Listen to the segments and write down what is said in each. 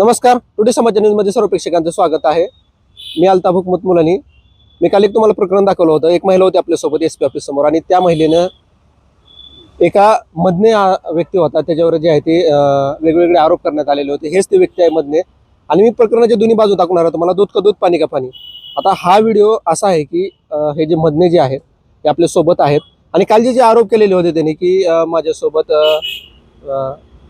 नमस्कार. टुडे समाचार न्यूजमध्ये सर्व प्रेक्षकांचं स्वागत आहे. मी अल्ताफ हुकमत मुलानी. मी काल एक तुम्हाला प्रकरण दाखवलं होतं. एक महिला होती आपल्यासोबत एसपी ऑफिस समोर आणि त्या महिलेनं एका मधने व्यक्ती होता त्याच्यावर जे आहे ते वेगवेगळे आरोप करण्यात आलेले होते. हेच ते व्यक्ती आहे मधने आणि मी प्रकरणाच्या दोन्ही बाजू दाखवणार होतो. मला दूध का दूध पाणी का पाणी. आता हा व्हिडिओ असा आहे की हे जे मधने जे आहेत ते आपल्या सोबत आहेत आणि काल जे आरोप केलेले होते त्यांनी की माझ्यासोबत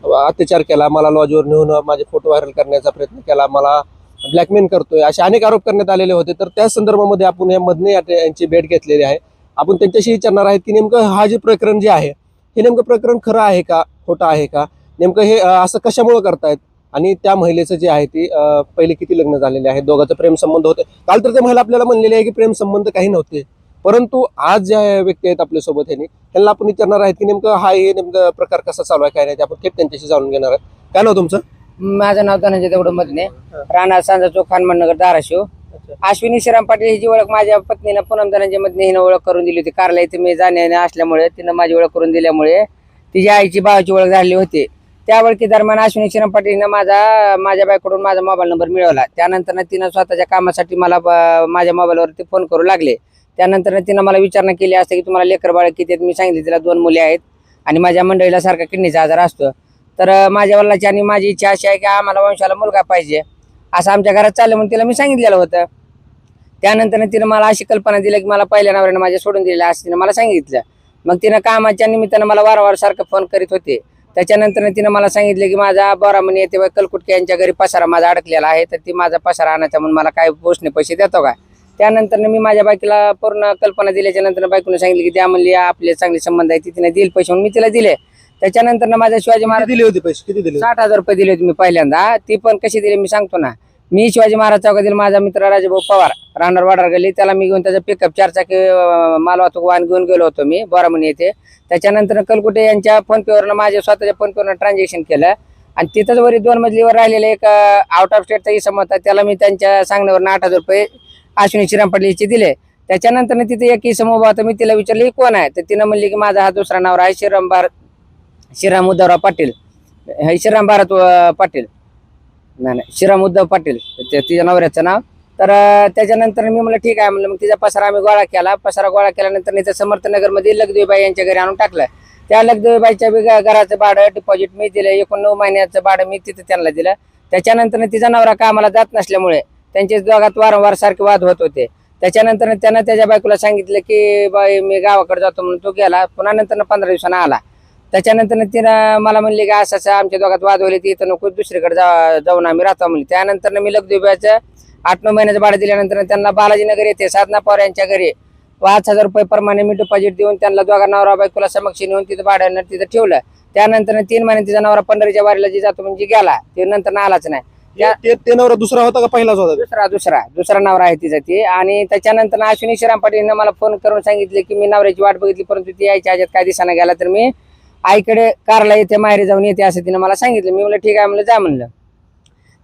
अत्याचार केला, मला लॉजवर नेऊन माझे फोटो व्हायरल करण्याचा प्रयत्न केला, मला ब्लॅकमेल करतोय, असे अनेक आरोप करण्यात आलेले होते. तर त्या संदर्भामध्ये आपण या मधने यांची भेट घेतलेली आहे. आपण त्यांच्याशी विचारणार आहेत की नेमकं हा जे प्रकरण जे आहे हे नेमकं प्रकरण खरं आहे का खोटं आहे का, नेमकं हे असं कशामुळे करतायत आणि त्या महिलेचं जे आहे ती पहिले किती लग्न झालेले आहे, दोघांचं प्रेम संबंध होते. काल तर त्या महिला आपल्याला म्हणलेली आहे की प्रेम संबंध काही नव्हते, परंतु आज ज्या व्यक्ती आहेत आपल्यासोबत त्यांना आपण विचारणार आहेत की नेमकं हा हे नेमकं प्रकार कसा चालू आहे काय नाही. आपण थेट त्यांच्याशी जाणून घेणार आहे. काय नाव तुमचं? माझं नाव धनंजय तेवढं मधने, राणा सांजा चौक, हनुमाननगर, धाराशिव. अश्विनी श्रीराम पाटील हिची ओळख माझ्या पत्नीनं पूनम धनंजय मधने हिनं ओळख करून दिली होती. कारला इथे मी जाण्याने असल्यामुळे तिनं माझी ओळख करून दिल्यामुळे तिच्या आईची भावाची ओळख झाली होती. त्या ओळखी दरम्यान अश्विनी श्रीराम पाटील हिनं माझ्या बायकोकडून माझा मोबाईल नंबर मिळवला. त्यानंतर तिनं स्वतःच्या कामासाठी मला माझ्या मोबाईलवरती फोन करू लागले. त्यानंतर तिनं मला विचारणा केली असते की तुम्हाला लेकर बाळ किती आहेत. मी सांगितले तिला 2 मुली आहेत आणि माझ्या मंडळीला सारखा किडनीचा आजार असतो. तर माझ्या वडिलांची आणि माझी इच्छा अशी आहे की आम्हाला वंशाला मुलगा पाहिजे असं आमच्या घरात चाललं म्हणून तिला मी सांगितलेलं होतं. त्यानंतर तिनं मला अशी कल्पना दिली की मला पहिल्या नवऱ्यानं माझ्या सोडून दिलेलं असं तिनं मला सांगितलं. मग तिनं कामाच्या निमित्तानं मला वारंवार सारखं फोन करीत होते. त्याच्यानंतर तिनं मला सांगितलं की माझा बोरामणी येते कलकुटके यांच्या घरी पसारा माझा अडकलेला आहे, तर ती माझा पसारा आणायचा म्हणून मला काय पोचणे पैसे देतो का. त्यानंतर मी माझ्या बायकोला पूर्ण कल्पना दिल्याच्या नंतर बायकोने सांगितलं की त्या म्हणली आपले चांगले संबंध आहे, तिने दिले पैसे म्हणून मी तिला दिले. त्याच्यानंतर माझ्या शिवाजी महाराज दिले होते पैसे किती दिले? 60,000 रुपये दिले होते मी पहिल्यांदा. ती पण कशी दिली मी सांगतो ना. मी शिवाजी महाराज चौकातील माझा मित्र राजाभाऊ पवार राहणार वाडार गल्ली, त्याला मी घेऊन त्याचा पिकअप 4 चाकी माल वाहतूक वाहन घेऊन गेलो होतो मी बोरामणी येथे. त्याच्यानंतर कलकुटे यांच्या फोनपेवरनं माझ्या स्वतःच्या फोनपेवरनं ट्रान्झॅक्शन केलं आणि तिथंच वरी 2 मजलीवर राहिलेले एक आउट ऑफ स्टेटचा इसम होता, त्याला मी त्यांच्या सांगण्यावरनं 8,000 रुपये अश्विनी श्रीराम पाटीलचे दिले. त्याच्यानंतर तिथे एक इसम उभा होता. मी तिला विचारलं ही कोण आहे, तर तिनं म्हणली की माझा हा दुसरा नवरा आहे श्रीराम उद्धवराव पाटील, हे श्रीराम भारत पाटील, नाही श्रीराम उद्धव पाटील तिच्या नवऱ्याचं नाव. तर त्याच्यानंतर मी म्हणलं ठीक आहे म्हणलं. मग तिचा पसारा आम्ही गोळा केला. पसारा गोळा केल्यानंतर इथं समर्थनगरमध्ये लखदेवीबाई यांच्या घरी आणून टाकलं. त्या लखदेवीबाईच्या घराचं भाडं डिपॉझिट मी दिलं. एकूण 9 महिन्याचं भाडं मी तिथं त्यांना दिलं. त्याच्यानंतर तिचा नवरा कामाला जात नसल्यामुळे त्यांच्या दोघात वारंवार सारखे वाद होत होते. त्याच्यानंतर त्यानं त्याच्या बायकोला सांगितलं की बाई मी गावाकडे जातो म्हणून तो गेला. पुन्हा नंतर 15 दिवसांना आला. त्याच्यानंतर तिनं मला म्हणली की असं आमच्या दोघात वाद होईल, ती इथं नको दुसरीकडे जाऊन आम्ही राहतो म्हणली. त्यानंतर मी लखदेवीबाईचं 8-9 महिन्याचं भाडं दिल्यानंतर त्यांना बालाजीनगर येथे साधना पवार यांच्या घरी 5,000 रुपये प्रमाणे मी डिपॉझिट देऊन त्यांना दोघा नवरा बायकोला समक्ष नेऊन तिथं भाड्यानं तिथं ठेवलं. त्यानंतर 3 महिने तिचा नवरा पंढरीच्या वारीला जी जातो म्हणजे गेला, ते नंतर आलाच नाही. ते नवरा दुसरा होता का पहिलाच होता? दुसरा नवरा आहे तिचा ती. आणि त्याच्यानंतर अश्विनी श्रीराम पाटील मला फोन करून सांगितले की मी नवऱ्याची वाट बघितली परंतु ती यायच्या ह्याच्यात काय दिसाना गेला, तर मी आईकडे कारला येते माहेरी जाऊन येते असं तिनं मला सांगितलं. मी म्हणलं ठीक आहे म्हणलं जा म्हणलं.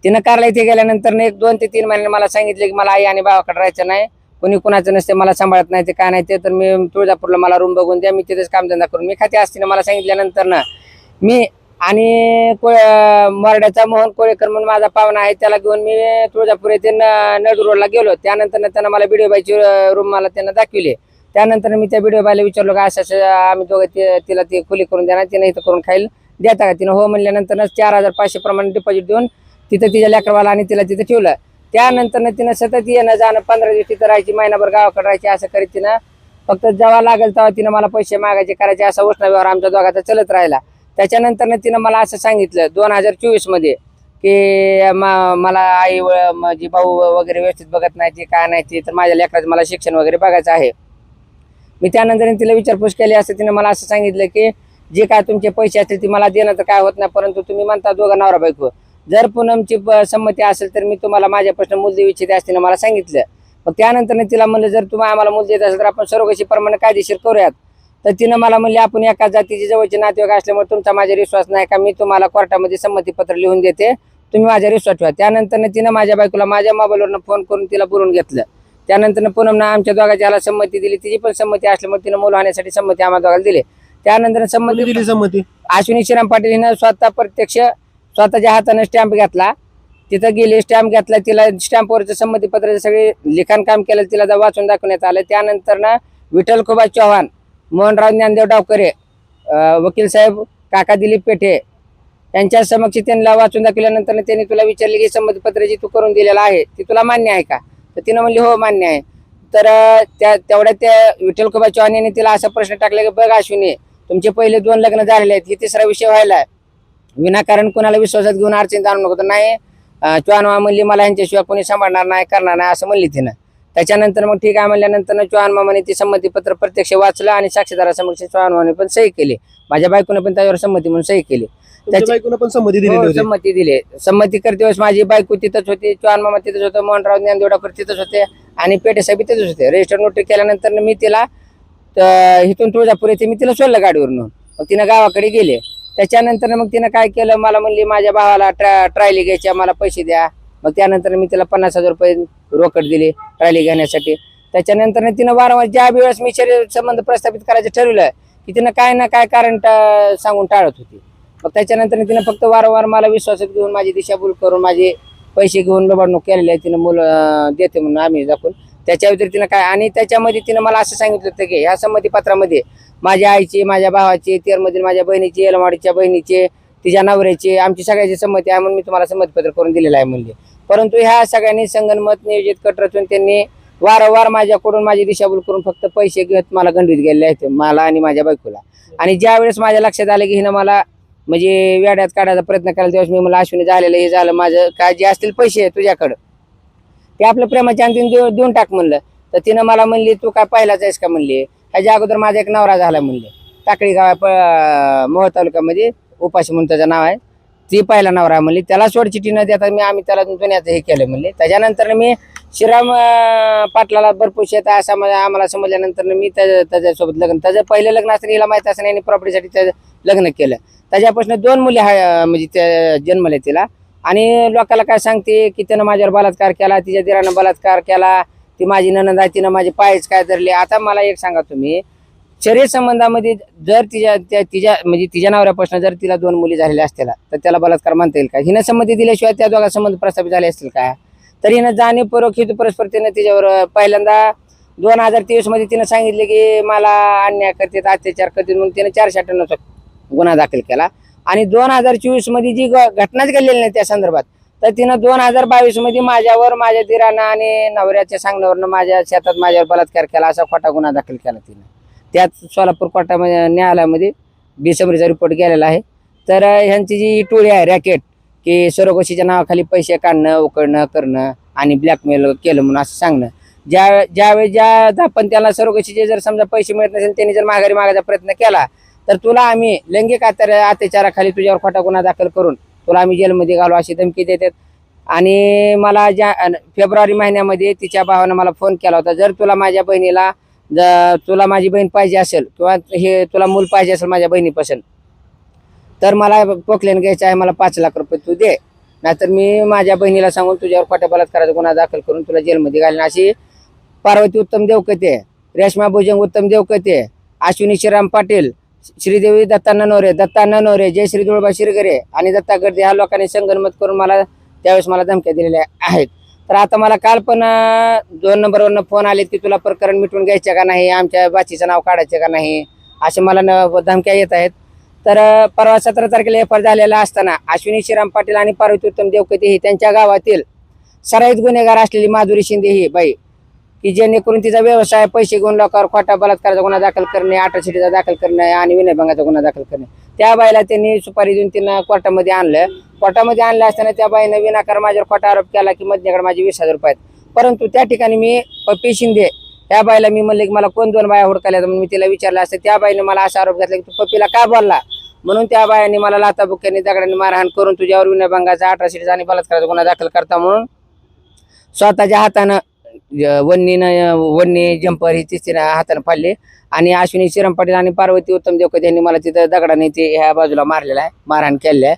तिनं कारला इथे गेल्यानंतर 1, 2 ते 3 महिने मला सांगितले की मला आई आणि भावाकडे राहायचं नाही, कोणी कुणाचं नसते, मला सांभाळत नाही ते काय नाही ते, तर मी तुळजापूरला मला रूम बघून द्या, मी तिथेच कामधंदा करून मी खाते असते. मला सांगितल्यानंतर ना मी आणि मराठ्याचा मोहन कोळेकर म्हणून माझा पाहुणा आहे, त्याला घेऊन मी तुळजापूर येथे नळदूर रोडला गेलो. त्यानंतर त्यानं मला बिडीबाईची रूम मला त्यांना दाखविले. त्यानंतर मी त्या बिडीबाईला विचारलो का असं आम्ही दोघं तिला ती खोली करून देणार, तिनं इथं करून खाईल देता का. तिनं हो म्हणल्यानंतर 4,500 प्रमाणे डिपॉझिट देऊन तिथं तिच्या लेकरवाला आणि तिला तिथं ठेवलं. त्यानंतर तिनं सतत येणं जाणं 15 दिवस तिथं राहायची, महिनाभर गावाकडे राहायची, असं करीत तिनं फक्त जेव्हा लागेल तेव्हा तिनं मला पैसे मागायचे करायचे, असा उष्णव्यवहार आमच्या दोघांचा चलत राहिला. त्याच्यानंतर तिनं मला असं सांगितलं 2024 मध्ये की मला आई माझी भाऊ वगैरे व्यवस्थित बघत नाही ती काय नाही ती, तर माझ्या लेकराचं मला शिक्षण वगैरे बघायचं आहे. मी त्यानंतर तिला विचारपूस केली असं तिने मला असं सांगितलं की जे काय तुमचे पैसे असतील ती मला देणं तर काय होत नाही, परंतु तुम्ही म्हणता दोघं नवरा बायको, जर पूनमची संमती असेल तर मी तुम्हाला माझ्यापासून मूल देऊ इच्छिते असं तिनं मला सांगितलं. मग त्यानंतर तिला म्हणलं जर तुम्ही आम्हाला मूल देत असेल तर आपण सर्वकशी प्रमाणे कायदेशीर करूयात. तर तिनं मला म्हणले आपण एका जातीचे जवळचे नातेवाईक असल्यामुळे तुमचा माझ्यावर विश्वास नाही का, मी तुम्हाला कोर्टामध्ये संमतीपत्र लिहून देते, तुम्ही माझ्यावर विश्वास ठेवा. त्यानंतर तिनं माझ्या बायकोला माझ्या मोबाईलवरनं फोन करून तिला बोलून घेतलं. त्यानंतर पूनमनं आमच्या दोघांच्या ह्याला संमती दिली, तिची पण संमती असल्यामुळे तिनं मूल होण्यासाठी संमती आम्हाला दोघांना दिली. त्यानंतर संमती दिली संमती अश्विनी श्रीराम पाटील हिनं स्वतः प्रत्यक्ष स्वतःच्या हाताने स्टॅम्प घेतला तिथं गेली, स्टॅम्प घेतला, तिला स्टॅम्पवरचं संमतीपत्राचं सगळे लिखाण काम केलं, तिला वाचून दाखवण्यात आलं. त्यानंतर ना विठ्ठल खुबा चव्हाण, मोहनराव ज्ञानदेव डावकरे, वकील साहेब काका दिलीप पेठे यांच्या समक्ष त्यांना वाचून दाखवल्यानंतर त्यांनी तुला विचारले की संमतीपत्र जी तू करून दिलेलं आहे ती तुला मान्य आहे का? तर तिनं म्हणली हो मान्य आहे. तर तेवढ्या त्या विठ्ठल खुबा चव्हाण यांनी तिला असा प्रश्न टाकला की बघ अश्विनी, तुमचे पहिले 2 लग्न झालेले आहेत, ही तिसरा विषय व्हायला, विनाकारण कोणाला विश्वासात घेऊन अडचणीत आणू नको. तर नाही चव्हाण म्हणली मला यांच्याशिवाय कोणी सांभाळणार नाही करणार नाही असं म्हणली तिनं. त्याच्यानंतर मग ठीक आहे म्हणल्यानंतर चव्हाण मामाने ते संमतीपत्र प्रत्यक्ष वाचलं आणि साक्षीदारासमक्ष चव्हाण मामाने पण सही केली, माझ्या बायकोने पण त्याच्यावर संमती म्हणून सही केली. तुमच्या बायकोनं पण संमती दिलेली हो, होती. संमती दिली. संमती करते वेळेस माझी बायको तिथंच होती, चव्हाण मामा तिथंच होतं, मोहनराव ज्ञानदेव डावकरे तिथंच होते आणि पेठे साहेब तिथंच होते. रजिस्टर नोटरी केल्यानंतर मी तिला इथून तुळजापूर येथे मी तिला सोडलं गाडीवरून. मग तिनं गावाकडे गेले. त्याच्यानंतर मग तिनं काय केलं, मला म्हणली माझ्या भावाला ट्रायली घ्यायच्या, मला पैसे द्या. मग त्यानंतर मी तिला 50,000 रुपये रोकड दिली ट्रायली घेण्यासाठी. त्याच्यानंतर तिनं वारंवार ज्या वेळेस मी शरीर संबंध प्रस्थापित करायचं ठरवलं की तिनं काय ना काय कारण सांगून टाळत होती. मग त्याच्यानंतर तिनं फक्त वारंवार मला विश्वासात घेऊन माझी दिशाभूल करून माझे पैसे घेऊन लबाडणूक केलेले आहे. तिनं मुलं देते म्हणून आम्ही दाखवून त्याच्या व्यतिरिक्त तिनं काय, आणि त्याच्यामध्ये तिनं मला असं सांगितलं होतं की ह्या संमतीपत्रामध्ये माझ्या आईची, माझ्या भावाची, तेरमधील माझ्या बहिणीची, येलवाडीच्या बहिणीचे, तिच्या नवऱ्याची, आमची सगळ्याची संमती आहे म्हणून मी तुम्हाला संमतीपत्र करून दिलेलं आहे म्हणले. परंतु ह्या सगळ्यांनी संगनमत नियोजित कट रचून त्यांनी वारंवार माझ्याकडून माझी दिशाभूल करून फक्त पैसे घेत मला गंडवीत गेलेले आहेत, मला आणि माझ्या बायकोला. आणि ज्या वेळेस माझ्या लक्षात आलं की हिनं मला म्हणजे वेड्यात काढायचा प्रयत्न केला त्यावेळेस मी मला अश्विनी झालेलं हे झालं, माझं काय जे असतील पैसे तुझ्याकडं ते आपलं प्रेमाच्या अंतिम देऊन टाक म्हणलं. तर तिनं मला म्हणली तू काय पहिलाच आहेस का म्हणली, ह्याच्या अगोदर माझा एक नवरा झाला म्हणले, टाकळी गाव मोहोळ तालुक्यामध्ये उपाशी म्हणून त्याचं नाव आहे, ती पहिला नवरा म्हणली, त्याला सोडचिठी न देता आम्ही त्याला दुनियाचं हे केलं म्हणले. त्याच्यानंतर मी श्रीराम पाटलाला भरपूर शेत आहे असं आम्हाला समजल्यानंतर मी त्याच्यासोबत लग्न, त्याचं पहिलं लग्न असताना हिला माहीत असताना यांनी प्रॉपर्टीसाठी त्याचं लग्न केलं. त्याच्यापासून 2 मुली म्हणजे त्या जन्मले तिला. आणि लोकांना काय सांगते की त्यानं माझ्यावर बलात्कार केला, तिच्या दिरानं बलात्कार केला, ती माझी नणंद आहे, तिनं माझे पायच काय धरले. आता मला एक सांगा तुम्ही, शरीर संबंधामध्ये जर तिच्या म्हणजे तिच्या नवऱ्यापासून जर तिला 2 मुली झालेल्या असतील तर त्याला बलात्कार म्हणता येईल का? हिनं संमती दिल्याशिवाय त्या दोघा संबंध प्रस्थापित झाले असतील का? तर हिनं जाणीवपूर्वक हेतू परस्पर तिनं तिच्यावर पहिल्यांदा 2023 मध्ये तिनं सांगितले की मला अन्याय करतात, अत्याचार करतात म्हणून तिनं 498 गुन्हा दाखल केला. आणि 2024 मध्ये जी घटनाच घडलेली नाही त्या संदर्भात, तर तिनं 2022 मध्ये माझ्यावर, माझ्या दिरानं आणि नवऱ्याच्या सांगण्यावरनं माझ्या शेतात माझ्यावर बलात्कार केला असा खोटा गुन्हा दाखल केला तिनं. त्यात सोलापूर कोर्टामध्ये न्यायालयामध्ये बेसबरीचा रिपोर्ट गेलेला आहे. तर ह्यांची जी टोळी आहे रॅकेट की सरोगशीच्या नावाखाली पैसे काढणं, उकळणं करणं आणि ब्लॅकमेल केलं म्हणून असं सांगणं, ज्यावेळेस आपण त्याला सरोगशीचे जर समजा पैसे मिळत नसेल त्यांनी जर माघारी मागायचा प्रयत्न केला तर तुला आम्ही लैंगिक अत्याचाराखाली तुझ्यावर खोटा गुन्हा दाखल करून तुला आम्ही जेलमध्ये घालू अशी धमकी देतात. आणि मला फेब्रुवारी महिन्यामध्ये तिच्या भावानं मला फोन केला होता, जर तुला माझ्या बहिणीला तुला माझी बहीण पाहिजे असेल किंवा हे तुला मूल पाहिजे असेल माझ्या बहिणीपासून तर मला पोकलेन घ्यायचं आहे, मला 5 लाख रुपये तू दे, नाहीतर मी माझ्या बहिणीला सांगून तुझ्यावर खोट्या बलात्काराचा गुन्हा दाखल करून तुला जेलमध्ये घालेन. अशी पार्वती उत्तम देवकते, रेश्मा भुजंग उत्तम देवकते, अश्विनी श्रीराम पाटील, श्रीदेवी दत्ता ननोरे, जयश्री दुळबा शिरगरे आणि दत्ता गर्दे ह्या लोकांनी संगनमत करून मला त्यावेळेस मला धमक्या दिलेल्या आहेत. तर आता मला काल पण 2 नंबरवरनं फोन आले की तुला प्रकरण मिटवून घ्यायचं का नाही, आमच्या बाचीचं नाव काढायचं का नाही, असे मला धमक्या येत आहेत. तर परवा 17 तारखेला FIR झालेला असताना अश्विनी श्रीराम पाटील आणि पार्वती उत्तम देवकते ही त्यांच्या गावातील सराईत गुन्हेगार असलेली माधुरी शिंदे ही बाई की जेणेकरून तिचा व्यवसाय पैसे घेऊन लोकांवर खोटा बलात्काराचा गुन्हा दाखल करणे, अट्रॉसिटीचा दाखल करणे आणि विनयभंगाचा गुन्हा दाखल करणे, त्या बाईला त्यांनी सुपारी देऊन तिनं कोर्टामध्ये आणलं. कोर्टामध्ये आणलं असताना त्या बाईनं विनाकार माझ्यावर खोटा आरोप केला की मधल्याकडे माझे 20,000 रुपये आहेत. परंतु त्या ठिकाणी मी पप्पी शिंदे त्या बाईला मी म्हणले की मला कोण 2 बाया हुडकायला, म्हणून मी तिला विचारलं असतं. त्या बाईने मला असा आरोप घातला की तू पप्पीला का बोलला, म्हणून त्या बायांनी मला लाथाबुक्क्यांनी दगडांनी मारहाण करून तुझ्यावर विनयभंगाचा, अट्रॉसिटीचा आणि बलात्काराचा गुन्हा दाखल करता म्हणून स्वतःच्या हातानं वन्नी जंपर ही तिसऱ्या हाताने फाडले. आणि अश्विनी श्रीराम पाटील आणि पार्वती उत्तम देवकते यांनी मला तिथं दगडाने ते ह्या बाजूला मारलेलं आहे, मारहाण केलेलं आहे.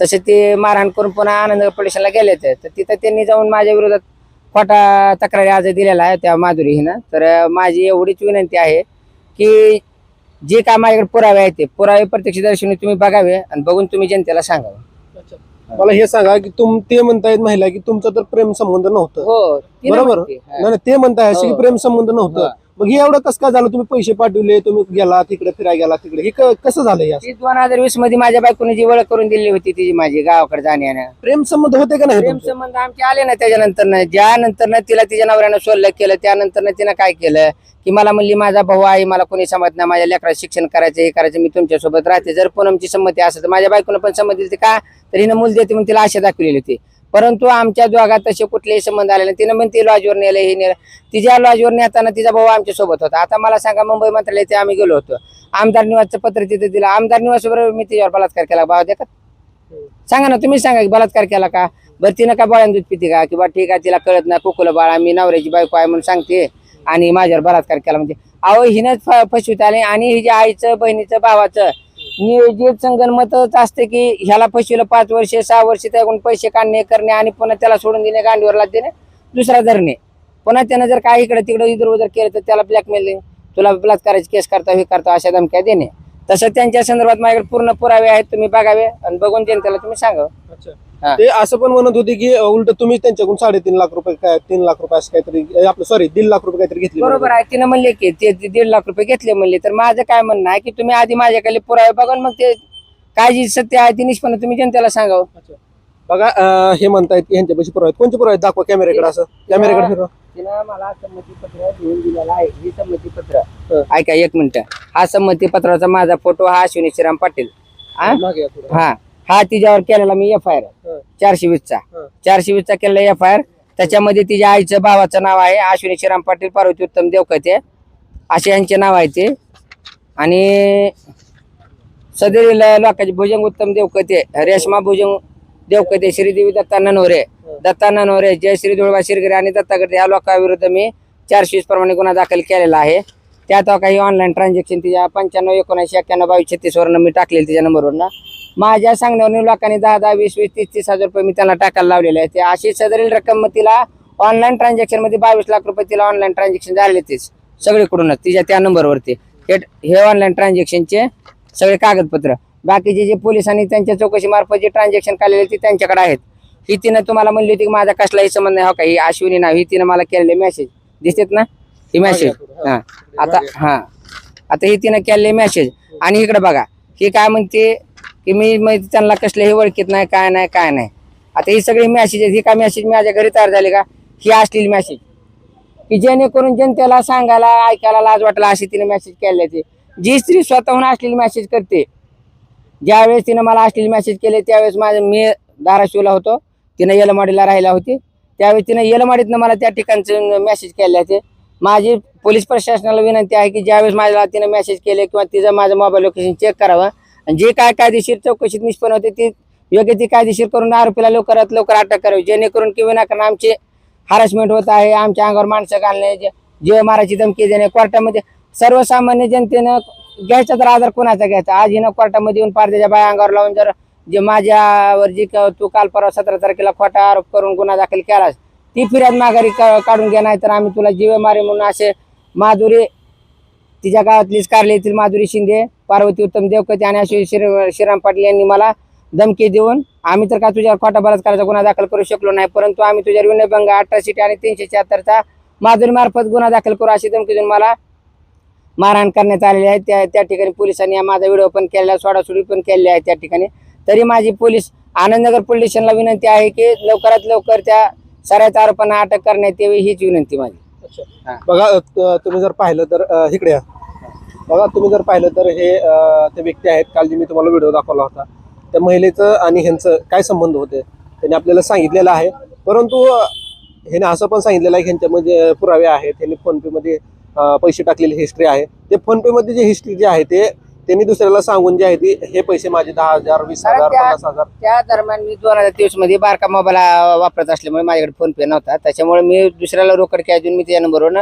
तसे ते मारहाण करून पुन्हा आनंद पोलिसाला गेले तर तिथं त्यांनी जाऊन माझ्या विरोधात खोटा तक्रारी अर्ज दिलेला आहे त्या माधुरी हिनं. तर माझी एवढीच विनंती आहे की जे काय माझ्याकडे पुरावे आहेत ते पुरावे प्रत्यक्षदर्शनी तुम्ही बघावे आणि बघून तुम्ही जनतेला सांगावं. मला हे सांगा की ते म्हणतायत महिला की तुमचं तर प्रेम संबंध नव्हतं, हो तिनं बरोबर. म्हणते. हा. नाही नाही, ते म्हणताय असे की हो. प्रेम संबंध नव्हतं. हा. मग हे एवढं कसं काय झालं? तुम्ही पैसे पाठवले, तुम्ही गेला तिकडे फिरायला गेला तिकडे, हे कसं झालं? हे असं ती 2020 मध्ये माझ्या बायकोने जी ओळख करून दिली होती ती माझी गावाकडे जाण्यानं प्रेम संबंध होते का नाही प्रेम तुमचे? संबंध आमचे आले ना त्याच्यानंतर ज्यानंतर तिला तिच्या नवऱ्यानं सोडलं केलं त्यानंतर तिनं काय केलं की मला म्हणली माझा भाऊ आहे, मला कोणी समजत नाही, माझ्या लेकराचं शिक्षण करायचं हे करायचं, मी तुमच्या सोबत राहते. जर पूनमची संमती असेल तर माझ्या बायकोनं पण संमती दिली का तर हिनं मूल देते म्हणून तिला आशा दाखवलेली होती. परंतु आमच्या दोघात तसे कुठलेही संबंध आले नाही. तिनं म्हणते लॉजवर नेलं हे नेलं. तिच्या लॉजवर नेताना तिचा भाऊ आमच्या सोबत होता. आता मला सांगा मुंबई मंत्रालयात आम्ही गेलो होतो, आमदार निवासचं पत्र तिथे दिलं. आमदार निवासवर मी तिच्यावर बलात्कार केला. भाव द्या का? सांगा ना, तुम्ही सांगा की बलात्कार केला का? बरं तिनं का बाळान दूध पिते का? किंवा ठीक आहे तिला कळत नाही कुकुलं बाळा मी नवऱ्याची बायको आहे म्हणून सांगते आणि माझ्यावर बलात्कार केला म्हणजे अहो हिनंच फसवीत आले. आणि हिच्या आईचं बहिणीचं भावाचं नियोजित संगणमतच असते की ह्याला फसविलं 5 वर्षे 6 वर्षे त्याकडून पैसे काढणे करणे आणि पुन्हा त्याला सोडून देणे, गांडीवर देणे, दुसरा धरणे. पुन्हा त्यानं जर काही इकडे तिकडे इधर उधर केलं तर त्याला ब्लॅकमेलिंग, तुला बलात्काराची केस करता हे करता अशा धमक्या देणे. तसं त्यांच्या संदर्भात माझ्याकडे पूर्ण पुरावे आहेत, तुम्ही बघावे आणि बघून जनतेला तुम्ही सांगावं. हा. ते असं पण म्हणत होते की उलट तुम्ही त्यांच्याकडून 3.5 लाख रुपये काय 3 लाख रुपये असं काहीतरी आपलं सॉरी 1.5 लाख रुपये काहीतरी घेतले. बरोबर आहे. तिनं म्हणले की ते 1.5 लाख रुपये घेतले म्हणले. तर माझं काय म्हणणं आहे की तुम्ही आधी माझ्याकडे पुरावे बघा मग ते काय जी सत्य आहे ती निष्पन्न तुम्ही जनतेला सांगावं. बघा हे म्हणतायत की ह्यांच्यापाशी पुरावे आहेत. कोणते पुरावे आहेत? दाखवा कॅमेऱ्याकडे, असं कॅमेऱ्याकडे फिरवा. तिनं मला संमतीपत्र लिहून दिलेलं आहे. ही संमतीपत्र ऐका एक मिनिट. हा संमतीपत्राचा माझा फोटो हा अश्विनी श्रीराम पाटील. मागे या थोडं. हा तिच्यावर केलेला मी FIR 420चा 420चा केलेला FIR. त्याच्यामध्ये तिच्या आईचं भावाचं नाव आहे अश्विनी श्रीराम पाटील, पार्वती उत्तम देवकते असे यांचे नाव आहे ते. आणि सदरील लोकांचे भुजंग उत्तम देवकते, रेश्मा भुजंग देवकते, श्रीदेवी दत्ता ननवरे, जयश्री धुळबा शिरगरे आणि दत्ता गडे या लोकांविरुद्ध मी 420 प्रमाणे गुन्हा दाखल केलेला आहे. त्यात काही ऑनलाईन ट्रान्झॅक्शन तिच्या 95 79 91 22 36 वरनं मी टाकलेली तिच्या नंबरवरनं. माझ्या सांगण्यावर लोकांनी 10 10 20 20 30 30 हजार रुपये मी त्यांना टाकायला लावलेले आहे. ते अशी सदरील रक्कम तिला ऑनलाईन ट्रान्झॅक्शन मध्ये 22 लाख रुपये तिला ऑनलाईन ट्रान्झॅक्शन झाले तेच सगळीकडूनच तिच्या त्या नंबरवरती. हे ऑनलाईन ट्रान्झॅक्शनचे सगळे कागदपत्र बाकीचे जे पोलिसांनी त्यांच्या चौकशी मार्फत जे ट्रान्झॅक्शन काढलेले ते त्यांच्याकडे आहेत. ही तिनं तुम्हाला म्हणली होती की माझा कसलाही संबंध नाही. हो का, ही अश्विनी नाव ही तिनं मला केलेले मेसेज दिसत ना, ही मेसेज. आता ही तिनं केलेले मेसेज. आणि इकडे बघा ही काय म्हणते की मी त्यांना कसलेही ओळखीत नाही काय नाही. आता ही सगळी मेसेज ही काय मेसेज माझ्या घरी तयार झाले का? ही असलेली मेसेज की जेणेकरून जनतेला सांगायला ऐकायला लाज वाटला अशी तिने मेसेज केले. ते जी स्त्री स्वतःहून असलेली मेसेज करते. ज्यावेळेस तिनं मला असलेली मेसेज केले त्यावेळेस मी धाराशिवला होतो, तिनं येलमाडीला राहिला होती. त्यावेळेस तिनं येलमाडीतनं मला त्या ठिकाणचं मेसेज केले. ते माझी पोलीस प्रशासनाला विनंती आहे की ज्यावेळेस माझ्या तिनं मेसेज केले किंवा तिचं माझं मोबाईल लोकेशन चेक करावं आणि जे काय कायदेशीर चौकशीत निष्पन्न होते ती योग्य ती कायदेशीर करून आरोपीला लवकरात लवकर अटक करावी. जेणेकरून की विनाकारण आमचे हॅरेसमेंट होत आहे, आमच्या अंगावर माणसं घालणे, जीव मारायची धमकी देणे. कोर्टामध्ये सर्वसामान्य जनतेनं घ्यायचा तर आधार कोणाचा घ्यायचा? आज हिनं कोर्टामध्ये येऊन पार त्याच्या बाया अंगावर लावून जर जे माझ्यावर जी तू काल परवा 17 तारखेला खोटा आरोप करून गुन्हा दाखल केलास ती फिर्याद माघारी काढून घ्या, नाही तर आम्ही तुला जीवे मारे म्हणून असे माधुरी तिच्या गावातलीच कारले येथील माधुरी शिंदे, पार्वती उत्तम देवकते आणि अश्विनी श्रीराम पाटील यांनी मला धमकी देऊन आम्ही तर का तुझ्यावर खोटा बलात्काराचा गुन्हा दाखल करू शकलो नाही, परंतु आम्ही तुझ्यावर विनयभंग 18 आणि 376चा माधुरी मार्फत गुन्हा दाखल करू अशी धमकी देऊन मला मारहाण करण्यात आलेली आहे. त्या ठिकाणी पोलिसांनी माझा व्हिडिओ पण केलेला, सोडासोडी पण केलेली आहे त्या ठिकाणी. तरी माझी पोलीस आनंदनगर पोलीस स्टेशनला विनंती आहे की लवकरात लवकर त्या साऱ्याच आरोपांना अटक करण्यात यावी हीच विनंती माझी. बघा तुम्ही जर पाहिलं तर इकडे या. बघा तुम्ही जर पाहिलं तर हे ते व्यक्ती आहेत. काल जे मी तुम्हाला व्हिडिओ दाखवला होता त्या महिलेचं आणि ह्यांचं काय संबंध होते त्यांनी आपल्याला सांगितलेलं आहे. परंतु ह्याने असं पण सांगितलेलं आहे की ह्यांच्यामध्ये पुरावे आहेत, ह्यांनी फोनपे मध्ये पैसे टाकलेली हिस्ट्री आहे. ते फोनपे मध्ये जे हिस्ट्री जी आहे ते त्यांनी दुसऱ्याला सांगून जे आहे ती हे पैसे माझे 10,000 20,000 50,000. त्या दरम्यान मी 2023 मध्ये बारका मोबाईल वापरत असल्यामुळे माझ्याकडे फोनपे नव्हता. त्याच्यामुळे मी दुसऱ्याला रोकड कॅश देऊन मी तिच्या नंबरवरनं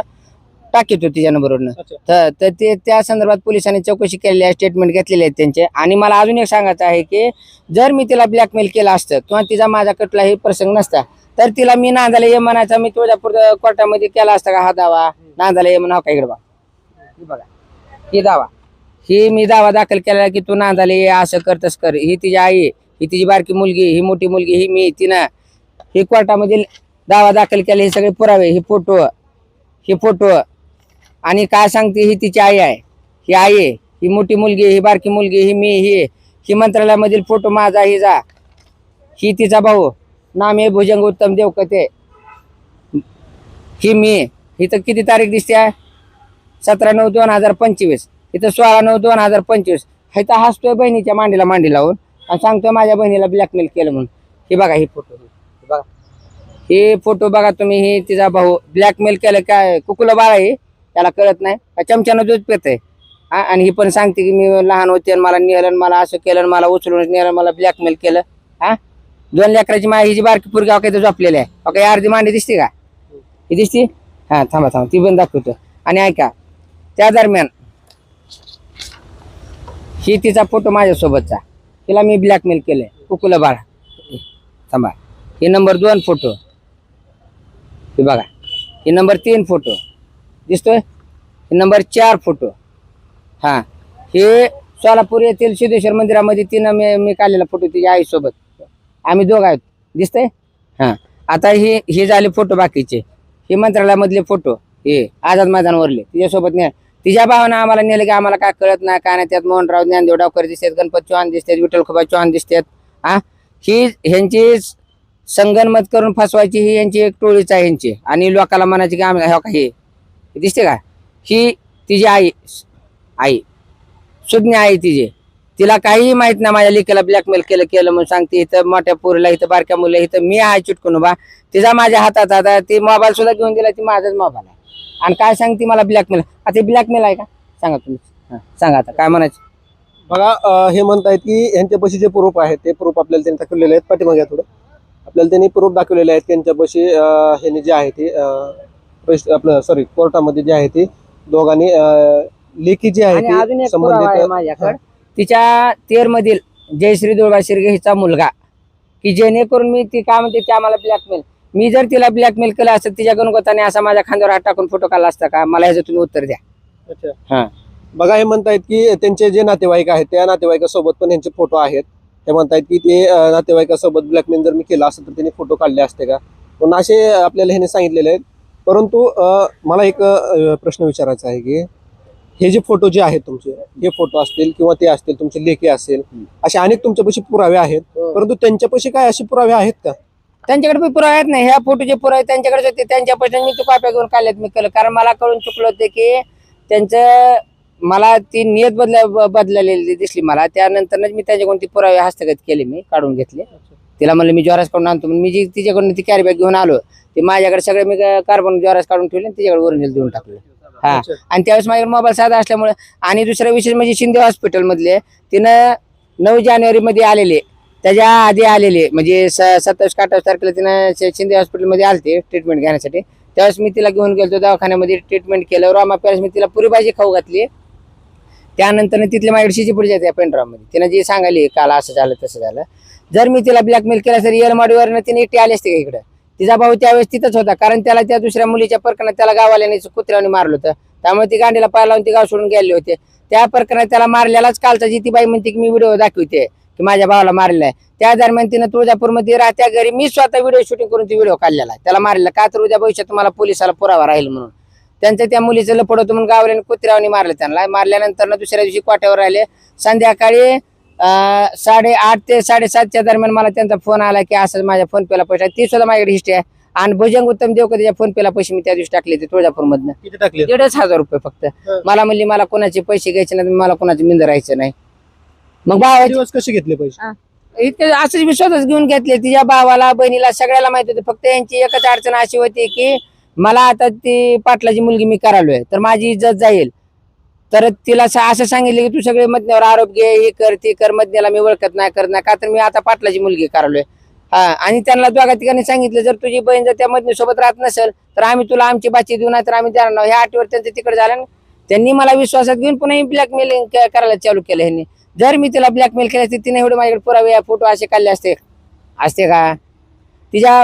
टाकीत होती तिच्या नंबरवरनं. तर ते त्या संदर्भात पोलिसांनी चौकशी केलेली आहे, स्टेटमेंट घेतलेले आहेत त्यांचे. आणि मला अजून एक सांगायचं आहे की जर मी तिला ब्लॅकमेल केलं असतं किंवा तिचा माझा कुठलाही प्रसंग नसता तर तिला मी नांदाला ये म्हणायचा, मी तुळजापूर कोर्टामध्ये केला असता का हा दावा? नांदाला ये म्हणा का इकडे बघा ही दावा ही मी दावा दाखल केला की तू नांदाला ये असं कर तसं कर. ही तिची आई ही तिची बारकी मुलगी, ही मोठी मुलगी, ही मी, तिनं हे कोर्टामध्ये दावा दाखल केला, हे सगळे पुरावे, हे फोटो आणि काय सांगते, ही तिची आई आहे, ही आई आहे, ही मोठी मुलगी, ही बारकी मुलगी, ही मी, ही मंत्रालयामधील फोटो माझा, हिचा, ही तिचा भाऊ, नाम आहे भुजंग उत्तम देवकते, ही मी. इथं किती तारीख दिसते, 17/9/2025, इथं 16/9/2025. इथं हसतोय बहिणीच्या मांडी लावून आणि सांगतोय माझ्या बहिणीला ब्लॅकमेल केलं म्हणून. हे बघा, ही फोटो बघा, हे फोटो बघा तुम्ही. ही तिचा भाऊ ब्लॅकमेल केलं, काय कुकुला बाळा आहे, त्याला कळत नाही, चमच्यानं दूध पितंय. आणि ही पण सांगते की मी लहान होते आणि मला नेलं, मला असं केलं, मला उचलून नेलं, मला ब्लॅकमेल केलं. 2 लेकराची माय, हिची बारकी पोरगी काही झोपलेली आहे. ओके, अर्धी मांडी दिसते का, ही दिसते. हा, थांबा ती पण दाखवतो. आणि ऐका, त्या दरम्यान ही तिचा फोटो माझ्यासोबतचा, तिला मी ब्लॅकमेल केलंय, कुकुला बाळा. थांबा, हे नंबर 2 फोटो, हे बघा, हे नंबर 3 फोटो दिसतोय, हे नंबर 4 फोटो. हा, हे सोलापूर येथील सिद्धेश्वर मंदिरामध्ये तिनं मी काढलेला फोटो तिच्या आईसोबत, आम्ही दोघं आहेत, दिसतंय. हा, आता हे झाले फोटो बाकीचे. हे मंत्रालयामधले फोटो, हे आझाद मैदानवरले, तिच्यासोबत नाही. तिच्या भावानं आम्हाला नेलं की आम्हाला काय कळत नाही, काय नाही. त्यात मोहनराव ज्ञानदेव डावकर दिसतात, गणपत चव्हाण दिसतात, विठ्ठल चव्हाण दिसतात. ही ह्यांची संगनमत करून फसवायची, ही यांची एक टोळीच आहे ह्यांची. आणि लोकांना म्हणायची की आम्ही हे दिसते का, ही तिची आई सुज्ञ आहे तिची. तिला काहीही माहित नाही माझ्या लेकीला ब्लॅकमेल केलं म्हणून सांगते. इथं मोठ्या पोरीला, इथं बारक्या मुलं, इथं मी आहे चिटकून उभा, तिचा माझ्या हातात आता ती मोबाईल सुद्धा घेऊन दिला, ती माझाच मोबाईल आहे. आणि काय सांगते मला ब्लॅकमेल. आता ब्लॅकमेल आहे का, सांगा तुम्ही, सांगा आता काय म्हणायचं. बघा, हे म्हणतायत की यांच्यापाशी जे प्रूफ आहेत ते प्रूफ आपल्याला त्यांनी दाखवलेले आहेत. पाठीमागे थोडं आपल्याला त्यांनी प्रूफ दाखवलेले आहेत त्यांच्यापाशी. ह्यांनी जे आहे ते आपलं कोर्टामध्ये जे आहे ते दोघांनी लेखी जी आहे आणि ती अजून एक पुरावा आहे संबंधित माझ्याकडे, तिच्या तेरमधील जयश्री दुळबा शिर्गे हिचा मुलगा, की जेणेकरून मी ती काय म्हणते, ते आम्हाला ब्लॅकमेल, मी जर तिला ब्लॅकमेल केलं असतं, तिच्या गणगोताने असा माझ्या खांद्यावर हात टाकून फोटो काढला असता का, मला ह्याचं तुम्ही उत्तर द्या. अच्छा, हा, बघा, हे म्हणतायत की त्यांचे जे नातेवाईक आहेत त्या नातेवाईकासोबत पण यांचे फोटो आहेत. ते म्हणतायत की ते नातेवाईकासोबत ब्लॅकमेल जर मी केला असतं तर त्यांनी फोटो काढले असते का, पण असे आपल्याला ह्याने सांगितलेले आहेत. परंतु मला एक प्रश्न विचारायचा आहे की हे जे फोटो जे आहेत तुमचे, हे फोटो असतील किंवा ते असतील, तुमचे लेखी असेल, असे अनेक तुमच्यापाशी पुरावे आहेत, परंतु त्यांच्यापाशी काय असे पुरावे आहेत का? त्यांच्याकडे पण पुरावे आहेत नाही. ह्या फोटोचे पुरावे त्यांच्याकडे होते, त्यांच्यापासून मी तो कॉप्या घेऊन काढल्यात, मी केलं. कारण मला कळून चुकलं होतं की त्यांचं, मला ती नियत बदललेली दिसली मला. त्यानंतरच मी त्याच्याकडून ती पुरावे हस्तगत केले, मी काढून घेतले. तिला म्हणलं मी ज्वारास काढून आणतो, मी जी तिच्याकडून ती कॅरी बॅग घेऊन आलो, ते माझ्याकडे सगळे मी कार्बन ज्वारास काढून ठेवले आणि तिच्याकडे ओरिजिनल देऊन टाकले. हा, आणि त्यावेळेस माझ्या मोबाईल साधा असल्यामुळे. आणि दुसरा विषय म्हणजे शिंदे हॉस्पिटल मधले तिनं 9 जानेवारीमध्ये आलेले, त्याच्या आधी आलेले, म्हणजे 27-28 तारखेला तिनं शिंदे हॉस्पिटलमध्ये आलते ट्रीटमेंट घेण्यासाठी. त्यावेळेस मी तिला घेऊन गेलो दवाखान्यामध्ये, ट्रीटमेंट केलं. रोमा पॅरेस मी तिला पुरी भाजी खाऊ घातली. त्यानंतर तिथले माझ्याकडे शिजीपुढच्या त्या पेंड्रॉमध्ये तिनं जे सांगायली काल असं झालं तसं झालं. जर मी तिला ब्लॅकमेल केला तर येलमाडीवरनं तिने एकटी आली असते का इकडं. तिचा भाऊ त्यावेळेस तिथंच होता, कारण त्याला त्या दुसऱ्या मुलीच्या प्रकरणात त्याला गाववाल्याने कुत्र्याने मारलं होतं, त्यामुळे ती गांडीला पाय लावून ती गाव सोडून गेले होते. त्या प्रकरणात त्याला मारलेलाच कालचा जी ती बाई म्हणते की मी व्हिडिओ दाखवते की माझ्या भावाला मारलेला आहे. त्या दरम्यान तिनं तुळजापूरमध्ये राहत्या घरी मी स्वतः व्हिडिओ शूटिंग करून ती व्हिडिओ काढलेला आहे त्याला मारलेला, का तर उद्या भविष्यात तुम्हाला पोलिसाला पुरावा राहील म्हणून. त्यांचं त्या मुलीचं लपड होतं म्हणून गावल्याने कुत्र्याने मारलं त्यांना. मारल्यानंतर दुसऱ्या दिवशी कोट्यावर राहिले. संध्याकाळी 8:30 ते 7:30च्या दरम्यान मला त्यांचा फोन आला की असं माझ्या फोन पेला पैसे, ती सुद्धा माझ्याकडे हिस्ट्री आहे. आणि भुजंग उत्तम देवकर फोन पेला पैसे मी त्या दिवशी टाकले ते तुळजापूरमधनं. किती टाकले? 1,500 रुपये फक्त. मला म्हणली मला कोणाचे पैसे घ्यायचे नाही, मला कोणाचे मिंद राहायचं नाही. मग भावाचे दिवस कसे घेतले पैसे? इतके असंच मी स्वतःच घेऊन घेतले. तिच्या भावाला बहिणीला सगळ्याला माहित होते. फक्त यांची एकच अडचण अशी होती की मला आता ती पाटलाची मुलगी मी करालोय तर माझी इज्जत जाईल, तर तिला असं सांगितलं की तू सगळे मधण्यावर आरोप घे, हे कर ते कर, मधण्याला मी ओळखत नाही करत नाही, का तर मी आता पाटलाची मुलगी करालोय. हा, आणि त्यांना दोघा तिघांनी सांगितलं जर तुझी बहीण जर त्या मधनी सोबत राहत नसेल तर आम्ही तुला आमची बाची देऊ, नाही तर आम्ही देणार नाही. ह्या अटीवर त्यांचं तिकडे झालं. त्यांनी मला विश्वासात घेऊन पुन्हा ब्लॅकमेलिंग करायला चालू केलं ह्यांनी. जर मी तिला ब्लॅकमेल केलं असते तिने एवढे माझ्याकडे पुरावे फोटो असे काढले असते का? तिच्या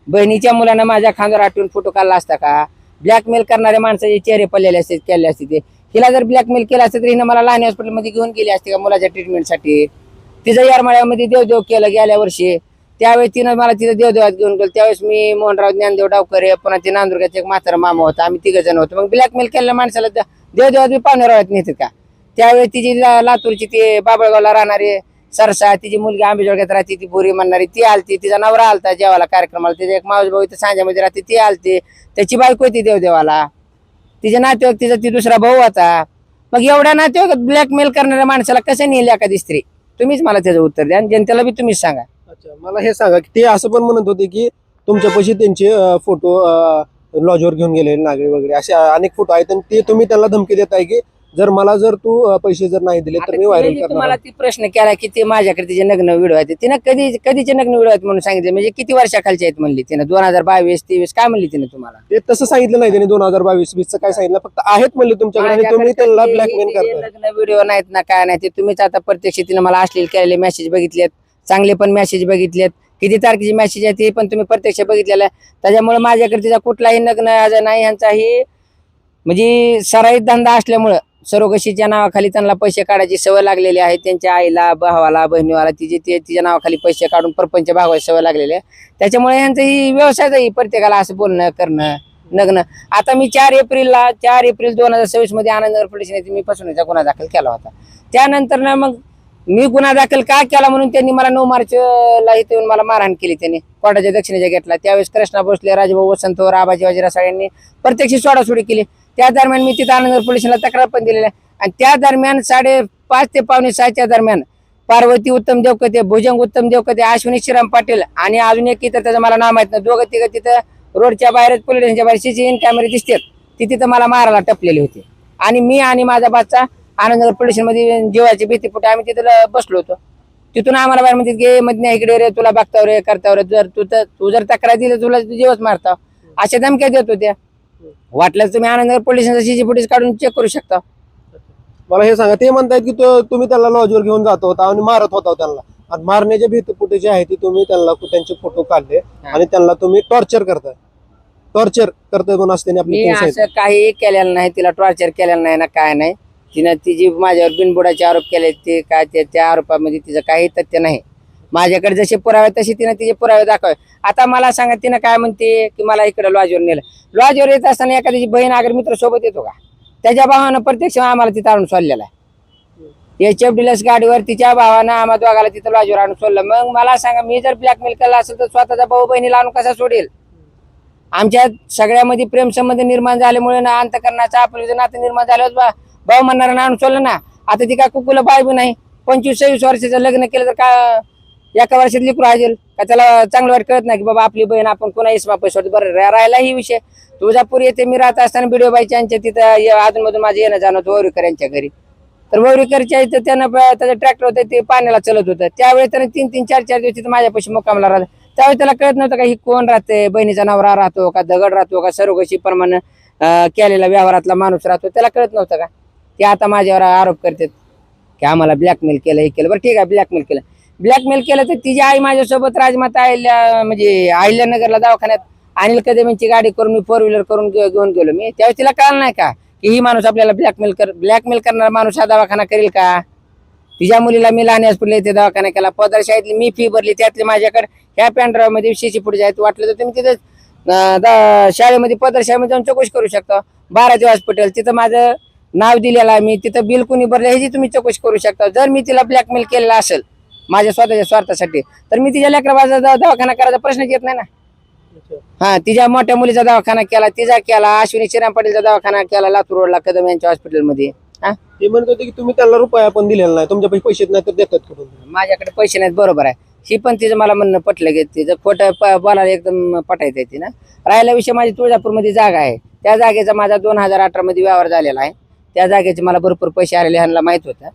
बहिणीच्या मुलांना माझ्या खांद्यावर आठवून फोटो काढला असता का? ब्लॅकमेल करणाऱ्या माणसाचे चेहरे पडलेले असते केले असते ते. हिला जर ब्लॅकमेल केलं असतं तर हिनं मला लहान हॉस्पिटलमध्ये घेऊन गेली असते का मुलाच्या ट्रीटमेंटसाठी? तिचं येरमाळ्यामध्ये देवदेव केलं गेल्या वर्षी. त्यावेळेस तिनं मला तिथं देवदेवात घेऊन गेलं. त्यावेळेस मी मोहनराव ज्ञानदेव डावकरे, पुन्हा ते नांदुर्गाचे एक म्हातारा मामा होता, आम्ही 3 जण होतो. मग ब्लॅकमेल केलेल्या माणसाला देवदेवात मी पाहुण्यारावळ्यात नेतात का? त्यावेळेस तिची लातूरची ती बाबळगावला राहणारी सरसा, तिची मुलगी आंबेजोगाईत राहते, ती बोरी म्हणणारी, ती आलती. तिचा नवरा आलता जेवायला कार्यक्रमाला. तिचा एक मावस भाऊ इथं सांजामध्ये राहते, ती आलती. त्याची बायको होती देवदेवाला. तिचे नातेवाईक, तिचा ती दुसरा भाऊ होता. मग एवढ्या नातेवाईक ब्लॅकमेल करणाऱ्या माणसाला कसं नेलं एखादी स्त्री? तुम्हीच मला त्याचं उत्तर द्या आणि जनतेला बी तुम्हीच सांगा. अच्छा, मला हे सांगा की ते असं पण म्हणत होते की तुमच्यापाशी त्यांचे फोटो लॉजवर घेऊन गेलेले नागरी वगैरे असे अनेक फोटो आहेत आणि ते तुम्ही त्यांना धमकी देताय की जर तू पैसे जर नाही दिले तर मी व्हायरल करणार तुम्हाला आहे. ती प्रश्न केला की ते माझ्याकडे तिचे नग्न व्हिडिओ आहेत. तिनं कधीचे नग्न व्हिडिओ आहेत म्हणून सांगितले, म्हणजे किती वर्षाखालचे आहेत म्हणली तिनं? 2022-23 काय म्हणली तिने तुम्हाला? ते तसं सांगितलं नाही त्यांनी. 2022-20 काय सांगितलं, फक्त आहेत म्हणले तुमच्याकडे आणि तुम्ही त्यांना ब्लॅकमेल करताय. लग्न व्हिडिओ नाहीत ना, काय नाही. ते तुम्हीच आता प्रत्यक्ष तिने मला अश्लील केलेले मेसेज बघितलेत, चांगले पण मेसेज बघितलेत. किती तारखेचे मेसेज आहेत ते पण तुम्ही प्रत्यक्ष बघितलेलं आहे. त्याच्यामुळे माझ्याकडे तिचा कुठलाही नग्न नाही. यांचाही म्हणजे सराईत धंदा असल्यामुळं सरोगशीच्या नावाखाली त्यांना पैसे काढायची सवय लागलेली आहे. त्यांच्या आईला, भावाला, बहिणीवाला तिच्या नावाखाली पैसे काढून परपंच भागवायची सवय लागलेली आहे. त्याच्यामुळे यांचं ही व्यवसायच आहे, प्रत्येकाला असं बोलणं करणं नग्न. आता मी 4 एप्रिल 2026 मध्ये आनंदनगर पोलीस स्टेशन मी फसवणुकीचा गुन्हा दाखल केला होता. त्यानंतर ना मग मी गुन्हा दाखल का केला म्हणून त्यांनी मला 9 मार्चला इथे येऊन मला मारहाण केली त्यांनी कोर्टाच्या दक्षिणेच्या गेटला. त्यावेळेस कृष्णा भोसले, राजभाऊ वसंतवर, आबाजी वजिरासाळ यांनी प्रत्यक्ष सोडासोडी केली. त्या दरम्यान मी तिथं आनंदनगर पोलीस स्टेशनला तक्रार पण दिलेली आहे. आणि त्या दरम्यान 5:30 ते 5:45 दरम्यान पार्वती उत्तम देवकते, भुजंग उत्तम देवकते, अश्विनी श्रीराम पाटील आणि अजून एक इथं त्याचं मला नाव माहित नाही, 2-3 तिथं रोडच्या बाहेरच पोलीस स्टेशनच्या बाहेर CCTV कॅमेरे दिसतात, ती तिथं मला मारायला टपलेली होती. आणि मी आणि माझा बादचा आनंदनगर पोलीस मध्ये जीवाची भीतीपोटी आम्ही तिथं बसलो होतो. तिथून आम्हाला बाहेर म्हणतात की मधल्या इकडे रे, तुला बघताव रे, करताव रे, जर तू जर तक्रार दिली तुला जीवच मारताव, अशा धमक्या देत होत्या. वाटल्यास तुम्ही आनंदनगर पोलीस CCTV फुटेज काढून चेक करू शकता. मला हे सांगा, ते म्हणतायत की तुम्ही त्यांना लॉजवर घेऊन जात होता आणि मारत होता त्यांना, आणि मारण्याच्या भीतीपोटी जे आहे ती तुम्ही त्यांचे फोटो काढले आणि त्यांना तुम्ही टॉर्चर करताय म्हणून असते आपली. मी असं काही केलेलं नाही, तिला टॉर्चर केलेलं नाही ना, काय नाही. तिनं तिची माझ्यावर बिनबुडाचे आरोप केले, ते काय त्या आरोपामध्ये तिचं काही तथ्य नाही. माझ्याकडे जसे पुरावे तसे तिनं तिचे पुरावे दाखवे. आता मला सांगा, तिनं काय म्हणते की मला इकडे लॉजवर नेलं. लॉजवर येत असताना एखाद्याची बहीण अगर मित्र सोबत येतो का? त्याच्या भावानं प्रत्यक्ष आम्हाला तिथं आणून सोडलेला आहे. HF डिलक्स गाडीवर तिच्या भावानं आम्हा दोघाला तिथं लॉजवर आणून सोडलं. मग मला सांगा, मी जर ब्लॅकमेल केला असेल तर स्वतःचा भाऊ बहिणीला आणून कसा सोडेल? आमच्या सगळ्यामध्ये प्रेमसंबंध निर्माण झाल्यामुळे ना, अंतकरणाचं आपलं नातं निर्माण झाल्यावर भाऊ म्हणणारा आणून सोडलं ना. आता ती काय कुकुला बाय बी नाही. 25-26 वर्षाचं लग्न केलं तर का एका वर्षात लिकरू राहील का? त्याला चांगलं वाट कळत नाही की बाबा आपली बहीण आपण कोणा इसमा पैसे बरं राहिला. ही विषय तुळजापूर येथे मी राहत असताना बिडिओ बाईच्या तिथं अधूनमधून माझं येणं जाणं होतं ववरीकर यांच्या घरी. तर ववरीकरच्या इथं त्यानं त्याचं ट्रॅक्टर होतं, ते पाण्याला चलत होतं. त्यावेळेस त्यानं 3-3, 4-4 दिवस तिथं माझ्यापाशी मुक्कामला राहतं. त्यावेळेस त्याला कळत नव्हतं का ही कोण राहते, बहिणीचा नवरा राहतो का, दगड राहतो का, सरोगशी प्रमाणे केलेला व्यवहारातला माणूस राहतो, त्याला कळत नव्हतं का? ते आता माझ्यावर आरोप करतात की आम्हाला ब्लॅकमेल केलं, हे केलं. बरं ठीक आहे, ब्लॅकमेल केलं तर तिची आई माझ्यासोबत राजमाता अहिल्यानगरला दवाखान्यात अनिल कदमेंची गाडी करून मी 4 व्हीलर करून घेऊन गेलो. मी त्यावेळेस तिला कळलं नाही का की ही माणूस आपल्याला ब्लॅकमेल करणारा माणूस हा दवाखाना करेल का? तिच्या मुलीला मी लहान हॉस्पिटल येथे दवाखाना केला, पदरशाळेतली मी फी भरली, त्यातली माझ्याकडे ह्या पॅन्ड्राईव्ह मध्ये CCTV आहेत. वाटलं तर तुम्ही तिथं शाळेमध्ये पदरशाळेमध्ये जाऊन चौकशी करू शकता. 12 हॉस्पिटल तिथं माझं नाव दिलेलं आहे, मी तिथं बिल कुणी भरलं ह्याची तुम्ही चौकशी करू शकता. जर मी तिला ब्लॅकमेल केलेला असेल माझ्या स्वतःच्या स्वार्थासाठी तर मी तिच्या लेकराबाचा दवाखाना करायचा प्रश्नच येत नाही ना. हा, तिच्या मोठ्या मुलीचा दवाखाना केला, तिचा केला, अश्विनी श्रीराम पाटीलचा दवाखाना केला लातूर रोडला कदम यांच्या हॉस्पिटलमध्ये. ते म्हणत होते की तुम्ही त्यांना रुपया पण दिलेला नाही, तुमच्या पैसे नाही तर देतात कुठून? माझ्याकडे पैसे नाहीत, बरोबर आहे. ही पण तिचं मला म्हणणं पटलं की तिचं खोटं बोलायला एकदम पटायचं आहे. ती ना राहिला विषय, माझी तुळजापूरमध्ये जागा आहे, त्या जागेचा माझा 2018 मध्ये व्यवहार झालेला आहे. त्या जागेचे मला भरपूर पैसे आलेले ह्यांना माहित होतं.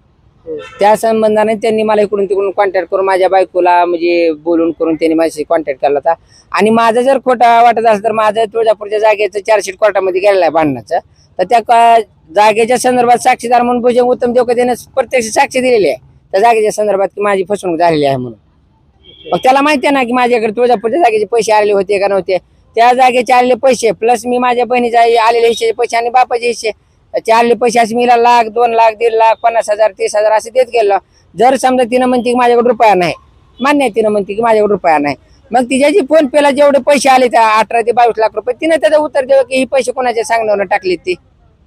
त्या संबंधाने त्यांनी मला इकडून तिकडून कॉन्टॅक्ट करून माझ्या बायकोला म्हणजे बोलून करून त्यांनी माझ्याशी कॉन्टॅक्ट केला होता. आणि माझं जर खोटं वाटत असेल तर माझं तुळजापूरच्या जागेचं चार्जशीट कोर्टामध्ये गेलेलं आहे भांडणाचं. तर त्या जागेच्या संदर्भात साक्षीदार म्हणून भुजंग उत्तम देवकते प्रत्यक्ष साक्षी दिलेली आहे त्या जागेच्या संदर्भात की माझी फसवणूक झालेली आहे म्हणून. मग त्याला माहिती आहे ना की माझ्याकडे तुळजापूरच्या जागेचे पैसे आलेले होते का नव्हते. त्या जागेचे आलेले पैसे प्लस मी माझ्या बहिणीचा आलेले हिस्से पैसे आणि बापाचे हिस्से ते आलेले पैसे असे मी 1 लाख, 2 लाख, 1.5 लाख, 50,000, 30,000 असे देत गेलो. जर समजा तिनं म्हणते की माझ्याकडे रुपया नाही, मान्य आहे, तिनं म्हणते की माझ्याकडे रुपया नाही, मग तिच्या जी फोन पेला जेवढे पैसे आले त्या 18 ते 22 लाख रुपये तिनं त्याचं उत्तर द्यावं की ही पैसे कोणाच्या सांगण्यावर टाकलेत ती,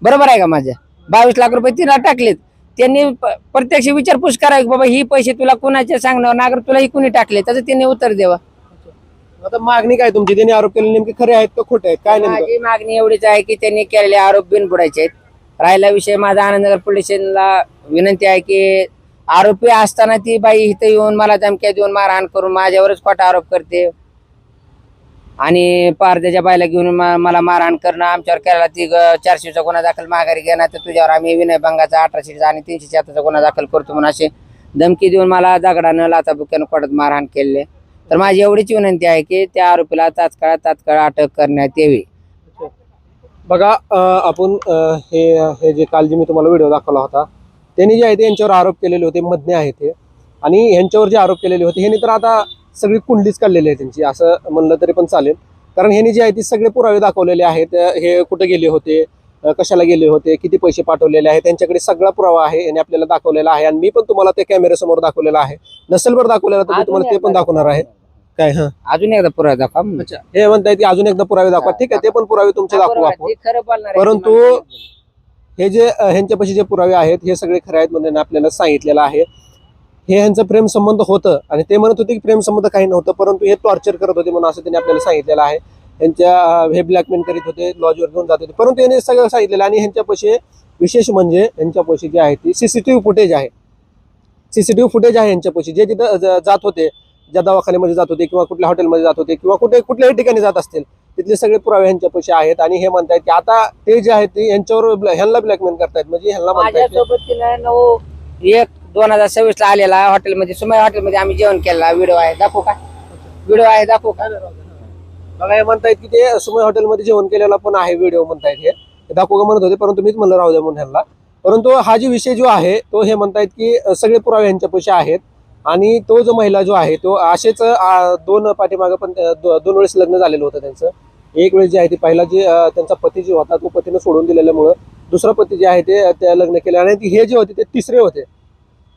बरोबर आहे का माझं? 22 लाख रुपये तिला टाकलेत, त्यांनी प्रत्यक्ष विचारपूस करावी बाबा ही पैसे तुला कोणाच्या सांगण्यावर ना, अगर तुला ही कुणी टाकले त्याचं त्यांनी उत्तर द्यावं. आता मागणी काय तुमची? त्यांनी आरोप केले नेमके खरे आहेत का खोटे आहेत काय नेमकं? माझी मागणी एवढीच आहे की त्यांनी केलेले आरोप बिनबुडायचे आहेत. राहिला विषय माझा आनंदनगर पोलीस स्टेशनला विनंती आहे की आरोपी असताना ती बाई इथं येऊन मला धमक्या देऊन मारहाण करून माझ्यावरच खोटा आरोप करते आणि पारद्याच्या बायला घेऊन मला मारहाण करणं, आमच्यावर केला ती 400चा गुन्हा दाखल माघारी घेणार तर तुझ्यावर आम्ही विनयभंगाचा 1800 आणि 376चा गुन्हा दाखल करतो म्हणून असे धमकी देऊन मला दगडानं लाथाबुक्यानं पडत मारहाण केले. तर माझी एवढीच विनंती आहे की त्या आरोपीला तात्काळ अटक करण्यात यावी. बघा आपण हे जे काल जे मी तुम्हाला व्हिडिओ दाखवला होता त्यांनी जे आहे ते यांच्यावर आरोप केलेले होते, मधने आहेत ते, आणि यांच्यावर जे आरोप केलेले होते ह्यांनी तर आता सगळी कुंडलीच काढलेली आहे त्यांची असं म्हणलं तरी पण चालेल. कारण ह्यांनी जे आहे ते सगळे पुरावे दाखवलेले आहेत, हे कुठे गेले होते, कशाला गेले होते, किती पैसे पाठवलेले आहेत, त्यांच्याकडे सगळा पुरावा आहे यांनी आपल्याला दाखवलेला आहे. आणि मी पण तुम्हाला ते कॅमेऱ्यासमोर दाखवलेला आहे, नसेल बरं दाखवलेला तर मी तुम्हाला ते पण दाखवणार आहे. काय अजून एकदा पुरावा दाखवा. अच्छा, हे म्हणताय की अजून एकदा पुरावे दाखवा, ठीक आहे ते पण पुरावे तुमचे दाखवू आपण. खरं बोलणार आहे. परंतु हे जे ह्यांच्यापाशी जे पुरावे आहेत हे सगळे खरे आहेत म्हणून आपल्याला सांगितलेलं आहे. हे ह्यांचं प्रेम संबंध होतं आणि ते म्हणत होते की प्रेम संबंध काही नव्हतं, परंतु हे टॉर्चर करत होते म्हणून असं त्यांनी आपल्याला सांगितलेलं आहे. हे ब्लॅकमेल करीत होते, लॉजवर घेऊन जात होते, परंतु यांनी सगळं सांगितलेलं. आणि ह्यांच्यापाशी विशेष म्हणजे यांच्यापाशी जे आहे ती सीसीटीव्ही फुटेज आहे, सीसीटीव्ही फुटेज आहे यांच्यापाशी. जे जिथं जात होते, ज्या दवाखान्यामध्ये जात होते किंवा कुठल्या हॉटेलमध्ये जात होते किंवा कुठल्याही ठिकाणी जात असतील तिथले सगळे पुरावे ह्यांच्यापाशी आहेत. आणि हे म्हणतायत की आता ते जे आहेत ते यांच्यावर ह्यांना ब्लॅकमेल करतायत, म्हणजे ह्यांना म्हणतायत माझ्यासोबत तिनं 9/1/2024 ला आलेला हॉटेलमध्ये, सुमय हॉटेलमध्ये आम्ही जेवण केलेला व्हिडिओ आहे, दाखवू का? व्हिडिओ आहे, दाखवू का? बघा हे म्हणतायत की ते सुमय हॉटेलमध्ये जेवण केलेला पण आहे व्हिडिओ म्हणतायत, हे दाखवू का म्हणत होते, परंतु मीच म्हणलं राहू द्या म्हणून ह्यांना. परंतु हा जो विषय जो आहे तो हे म्हणतायत की सगळे पुरावे यांच्यापाशी आहेत. आणि तो जो महिला जो आहे तो असेच दोन पाठीमागे पण 2 वेळेस लग्न झालेलं होतं त्यांचं. एक वेळेस जे आहे ते पहिला जे त्यांचा पती जो होता तो पतीनं सोडून दिलेल्यामुळं दुसरा पती जे आहे ते लग्न केले. आणि हे जे होते ते तिसरे होते,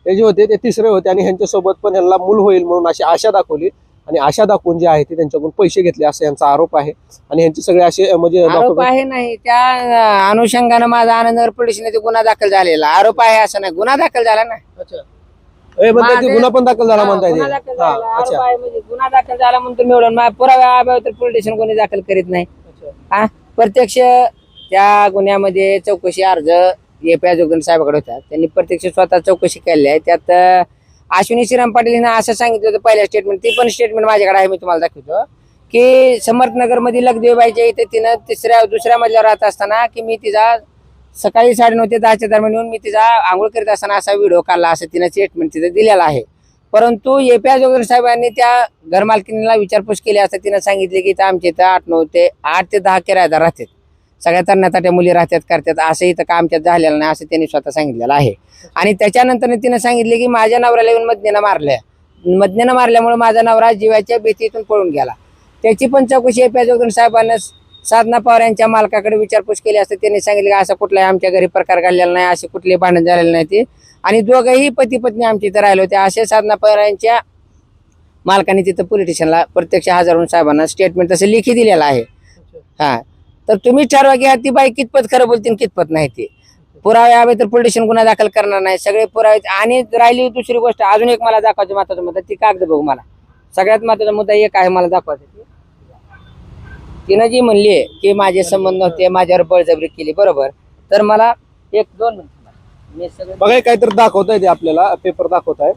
हे जे होते ते तिसरे होते. आणि ह्यांच्यासोबत पण ह्यांना मूल होईल म्हणून अशी आशा दाखवली आणि आशा दाखवून जे आहे ते त्यांच्याकडून पैसे घेतले असं यांचा आरोप आहे. आणि ह्यांचे सगळे असे म्हणजे आरोप आहे नाही, त्या अनुषंगानं माझा आनंदनगर पोलीस स्टेशनमध्ये गुन्हा दाखल झालेला. आरोप आहे असं नाही, गुन्हा दाखल झाला ना. म्हणताय की गुन्हा पण दाखल झाला म्हणताय गुन्हा दाखल झाला, आरोप आहे म्हणजे गुन्हा दाखल झाला म्हणून तुम्ही एवढं पुराव्या अभावी तर पोलीस स्टेशन कोणी दाखल करीत नाही. हा प्रत्यक्ष त्या गुन्ह्यामध्ये चौकशी अर्ज एपीआय जोगदंड साहेबाकडे होता, त्यांनी प्रत्यक्ष स्वतः चौकशी केली आहे. त्यात अश्विनी श्रीराम पाटील यांना असं सांगितलं होतं पहिल्या स्टेटमेंट, ती पण स्टेटमेंट माझ्याकडे आहे, मी तुम्हाला दाखवतो की समर्थनगर मध्ये लखदेवबाईच्या इथे तिनं दुसऱ्या मजल्यावर राहत असताना की मी तिचा सकाळी 9:30 ते 10च्या दरम्यान येऊन मी तिचा आंघोळ करीत असताना असा व्हिडिओ काढला असं तिनं स्टेटमेंट तिथं दिलेला आहे. परंतु एपीआय जोगदंड साहेबांनी त्या घरमालकीनीला विचारपूस केली असता तिनं सांगितले की आमच्या इथं 8 ते 10 किरायदार राहतात, सगळ्या तरणाट्या मुली राहतात करतात, असं इथं का आमच्यात झालेलं नाही असं त्यांनी स्वतः सांगितलेलं आहे. आणि त्याच्यानंतर तिनं सांगितले की माझ्या नवऱ्याला येऊन मदनेनं मारल्यामुळे माझा नवरा जीवाच्या भीतीतून पळून गेला. त्याची पण चौकशी एपीआय जोगदंड साहेबांना साधना पवार यांच्या मालकाकडे विचारपूस केली असते, त्यांनी सांगितले की असा कुठलाही आमच्या घरी प्रकार घडलेला नाही, असे कुठले भांडण झालेले नाही ते, आणि दोघंही पती पत्नी आमच्या इथं राहिले होते असे साधना पवार यांच्या मालकाने तिथं पोलीस स्टेशनला प्रत्यक्ष हजर होऊन साहेबांना स्टेटमेंट तसं लिखी दिलेलं आहे. हा तर तुम्ही ठरवा की ती बाई कितपत खरं बोलतील कितपत नाही. ते पुरावे हवे तर पोलीस स्टेशन गुन्हा दाखल करणार नाही, सगळे पुरावे. आणि राहिली दुसरी गोष्ट अजून एक मला दाखवायची महत्वाचा मुद्दा, ती कागद बघू. मला सगळ्यात महत्वाचा मुद्दा एक आहे मला दाखवायचं. तिनं जी म्हणली की माझे संबंध होते, माझ्यावर बळजबरी केली, बरोबर, तर मला 1-2 मिनिट बघा काहीतरी दाखवत आहे ते आपल्याला पेपर दाखवत आहे,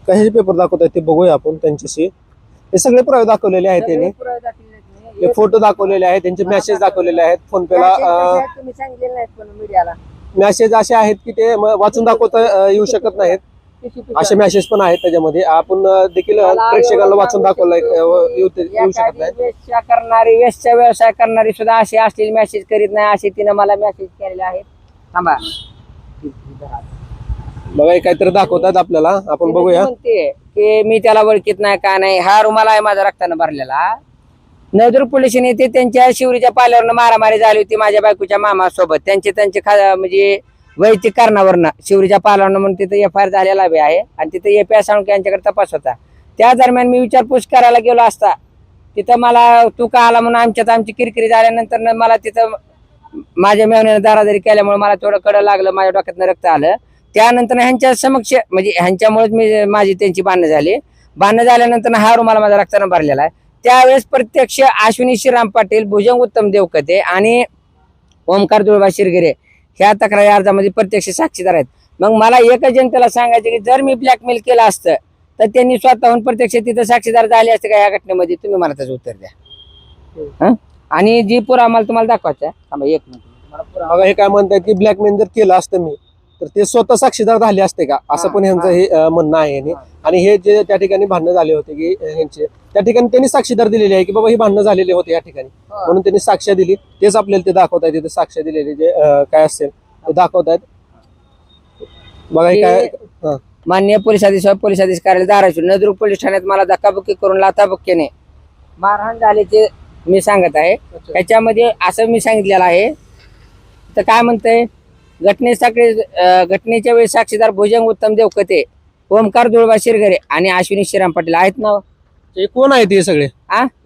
कशाचे पेपर दाखवत आहे ते बघूया आपण त्यांच्याशी. हे सगळे पुरावे दाखवलेले आहेत त्यांनी, हे फोटो दाखवलेले आहेत, त्यांचे मेसेज दाखवलेले आहेत. फोन पेला तुम्ही सांगितलेलं नाही पण मीडियाला मेसेज असे आहेत की ते वाचून दाखवता येऊ शकत नाहीत, असे मेसेज पण आहेत त्याच्यामध्ये. आपण देखील प्रेक्षकांना वाचून दाखवलं येऊ शकत नाही. वेश्या व्यवसाय करणारी सुद्धा असे असलेले मेसेज करीत नाही असे तिनं मला मेसेज केलेले आहेत. थांबा बघा काहीतरी दाखवतात आपल्याला, आपण बघूया. म्हणते की मी त्याला ओळखीत नाही का नाही, हा रुमाल आहे माझा रक्तानं भरलेला. नवदुर्ग पोलीस स्टेशन येथे त्यांच्या शिवरीच्या पाल्यावरनं मारामारी झाली होती माझ्या बायकोच्या मामासोबत. त्यांचे म्हणजे वैयक्तिक कारणावरनं शिवरीच्या पालावरनं म्हणून तिथं FIR झालेला बी आहे आणि तिथं API साळुंखे यांच्याकडे तपास होता. त्या दरम्यान मी विचारपूस करायला गेलो असता तिथं मला तू का आला म्हणून आमच्यात आमची किरकिरी झाल्यानंतर मला तिथं माझ्या मेवण्याने दारादारी केल्यामुळे मला थोडं कडं लागलं, माझ्या डोक्यातनं रक्त आलं. त्यानंतर ह्यांच्या समक्ष म्हणजे ह्यांच्यामुळेच माझी त्यांची भांडणं झाली. भांडणं झाल्यानंतर हा रुमाला माझा रक्तानं भरलेला आहे. त्यावेळेस प्रत्यक्ष अश्विनी श्रीराम पाटील, भुजंग उत्तम देवकते आणि ओमकार दुळबा शिरगिरे ह्या तक्रारी अर्जामध्ये प्रत्यक्ष साक्षीदार आहेत. मग मला एकच जनतेला सांगायचं की जर मी ब्लॅकमेल केलं असतं तर त्यांनी स्वतःहून प्रत्यक्ष तिथं साक्षीदार झाले असते का या घटनेमध्ये, तुम्ही मला त्याचं उत्तर द्या. आणि जी पुरा मला तुम्हाला दाखवायचा थांबा एक मिनिट. बघा हे काय म्हणतात की ब्लॅकमेल जर केलं असतं मी तर ते स्वतः साक्षीदार झाले असते का, असं पण ह्यांचं हे म्हणणं आहे. आणि हे जे त्या ठिकाणी भांडणं झाले होते की ह्यांचे त्या ठिकाणी त्यांनी साक्षीदार दिलेले आहे की बाबा ही भांडणं झालेले होते या ठिकाणी, म्हणून त्यांनी साक्ष दिली. तेच आपल्याला ते दाखवतायत तिथे साक्ष दिलेले जे काय असेल ते दाखवतायत. बघा हे काय माननीय पोलीस अधीक्षक कार्यालय धाराशिव नजरूक पोलीस ठाण्यात मला धक्काबुक्की करून लाथाबुक्कीने मारहाण झाल्याचे मी सांगत आहे. त्याच्यामध्ये असं मी सांगितलेलं आहे तर काय म्हणतंय, घटनेच्या वेळी साक्षीदार भुजंग उत्तम देवकते, ओमकार दुळबा शिरगरे आणि अश्विनी श्रीराम पाटील आहेत ना. हे कोण आहेत हे सगळे,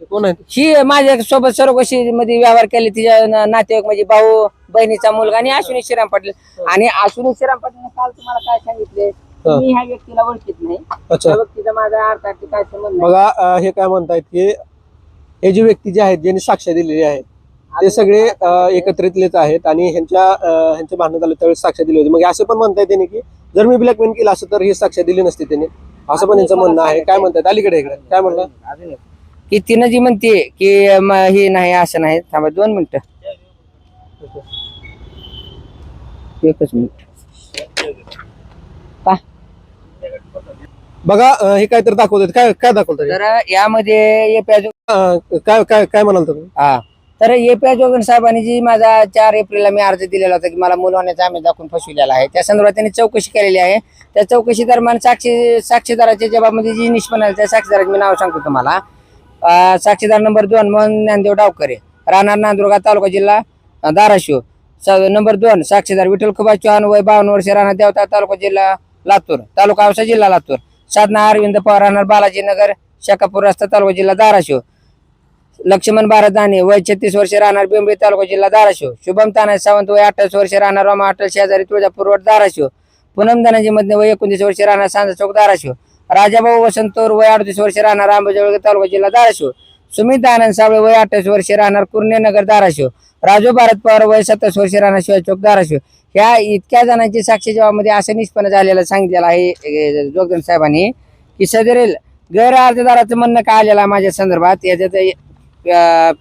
कोण आहेत? ही माझ्या सोबत सर्वकशी मध्ये व्यवहार केले तिच्या नातेवाईक म्हणजे भाऊ बहिणीचा मुलगा आणि अश्विनी श्रीराम पाटील. आणि अश्विनी श्रीराम पाटील काल तुम्हाला काय सांगितले, मी ह्या व्यक्तीला ओळखीत नाही, त्या व्यक्तीचा माझा अर्थात काय संबंध नाही. बघा हे काय म्हणतायत की हे जे व्यक्ती जे आहेत ज्यांनी साक्ष दिलेली आहेत ते सगळे एकत्रितलेच आहेत आणि ह्यांच्या भांडण झालं त्यावेळेस साक्ष दिली होती. मग असं पण म्हणताय त्यांनी की जर मी ब्लॅकमेल केलं असं तर ही साक्ष दिली नसती त्यांनी, असं पण यांचं म्हणणं आहे. काय म्हणतात अलीकडे इकडे काय म्हणलं की तिनं जी म्हणते की हे नाही असं नाही. थांबा 2 मिनिटं, एकच मिनिट. बघा हे काय तर दाखवतात, काय काय दाखवतात तर यामध्ये काय काय काय म्हणाल तुम्ही? तर API जोगन साहेबांनी जी माझा 4 एप्रिलला मी अर्ज दिलेला होता की मला मूल होण्याचा आम्ही दाखवून फसविलेला आहे, त्या संदर्भात त्यांनी चौकशी केलेली आहे. त्या चौकशी दरम्यान साक्षीदाराच्या जबाबमध्ये जी निष्पन्न आली त्या साक्षीदाराचे मी नाव सांगतो तुम्हाला. साक्षीदार नंबर 2 मोहन ज्ञानदेव डावकरे, राहणार नांदुर्गा, तालुका जिल्हा धाराशिव. नंबर 2 साक्षीदार विठ्ठल खुबा चव्हाण, वय 52 वर्ष, राहणार देवता, तालुका जिल्हा लातूर, तालुका औसा, जिल्हा लातूर. साधना अरविंद पवार, राहणार बालाजीनगर, शाखापूर रस्ता, तालुका जिल्हा धाराशिव. लक्ष्मण भारत दाने, वय 36 वर्ष, राहणार बेंबळी, तालुका जिल्हा धाराशिव. शुभम तानाजी सावंत, वय 28 वर्ष, राहणार रोमा हॉटेल शेजारी, तुळजापूर रोड, धाराशिव. पूनम धनाजी मधने, वय 29 वर्ष, राहणार सांजा चौक, धाराशिव. राजाभाऊ वसंतोर, वय 38 वर्ष, राहणार आंबेजोगाई, तालुका जिल्हा धाराशिव. सुमित आनंद सावळे, वय 28 वर्ष, राहणार कुर्णेनगर, धाराशिव. राजू भारत पवार, वय 27 वर्ष, राहणार शिवाजी चौक, धाराशिव. ह्या इतक्या जणांची साक्षी जबाबमध्ये असं निष्पन्न झालेलं सांगितलेलं आहे जोगदन साहेबांनी की सदरील गैर अर्जदाराचं म्हणणं काय आलेलं आहे माझ्या संदर्भात. याच्यात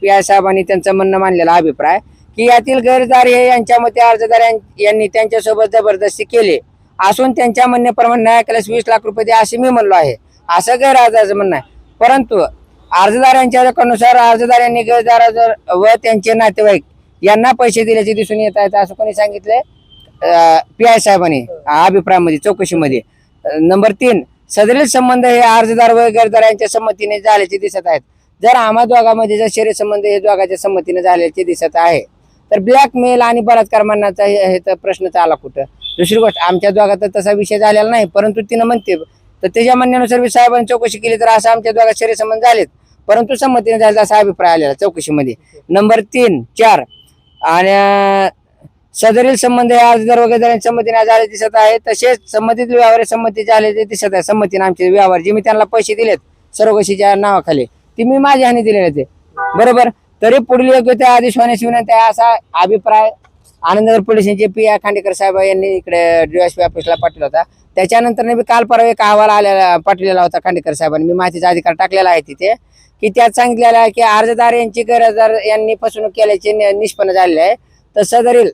PI साहेबांनी त्यांचं म्हणणं मांडलेला अभिप्राय की यातील गैरदार हे यांच्या मते अर्जदार यांनी त्यांच्यासोबत जबरदस्ती केली असून त्यांच्या म्हणण्याप्रमाणे न्यायालयास 20 लाख रुपये द्या असे मी म्हणलो आहे, असं गैर अर्जदाराचं म्हणणं आहे. परंतु अर्जदारांच्या रेकॉर्डनुसार अर्जदारांनी गैरदार व त्यांचे नातेवाईक यांना पैसे दिल्याचे दिसून येत आहेत असं कोणी सांगितलंय PI साहेबांनी अभिप्रायामध्ये चौकशीमध्ये. नंबर 3 सदरील संबंध हे अर्जदार व गैरदार यांच्या संमतीने झाल्याचे दिसत आहेत. जर आम्हा दोघांमध्ये जर शरीर संबंध हे दोघांच्या संमतीने झाल्याचे दिसत आहे तर ब्लॅकमेल आणि बलात्कार म्हणण्याचा हे तर प्रश्नच आला कुठं. दुसरी गोष्ट आमच्या दोघात तसा विषय झालेला नाही, परंतु तिनं म्हणते तर त्याच्या म्हणण्यानुसार साहेबांनी चौकशी केली तर असं आमच्या दोघात शरीर संबंध झालेत परंतु संमतीने झाला असा अभिप्राय आलेला चौकशीमध्ये. नंबर 3, 4 आणि सदरील संबंध हे अर्जदार वगैरे संमतीने झाले दिसत आहे. तसेच संमतीत व्यवहार संमती झाले दिसत आहे. संमतीने आमचे व्यवहार जे मी त्यांना पैसे दिलेत सर्वकशीच्या नावाखाली ती मी माझ्या हानी दिलेले ते बरोबर. तरी पुढील योग्य त्या आदेश होण्याची विनंती आहे असा अभिप्राय आनंदनगर पोलिसांचे PI खांडेकर साहेब यांनी इकडे DSP ऑफिसला पाठवला होता. त्याच्यानंतर मी काल परवा एक अहवाल आलेला पाठवलेला होता खांडेकर साहेबांनी, मी माहितीचा अधिकार टाकलेला आहे तिथे की त्यात सांगितलेलं आहे की अर्जदार यांची गैरहजदार यांनी फसवणूक केल्याचे निष्पन्न झालेले आहे. तर सदरील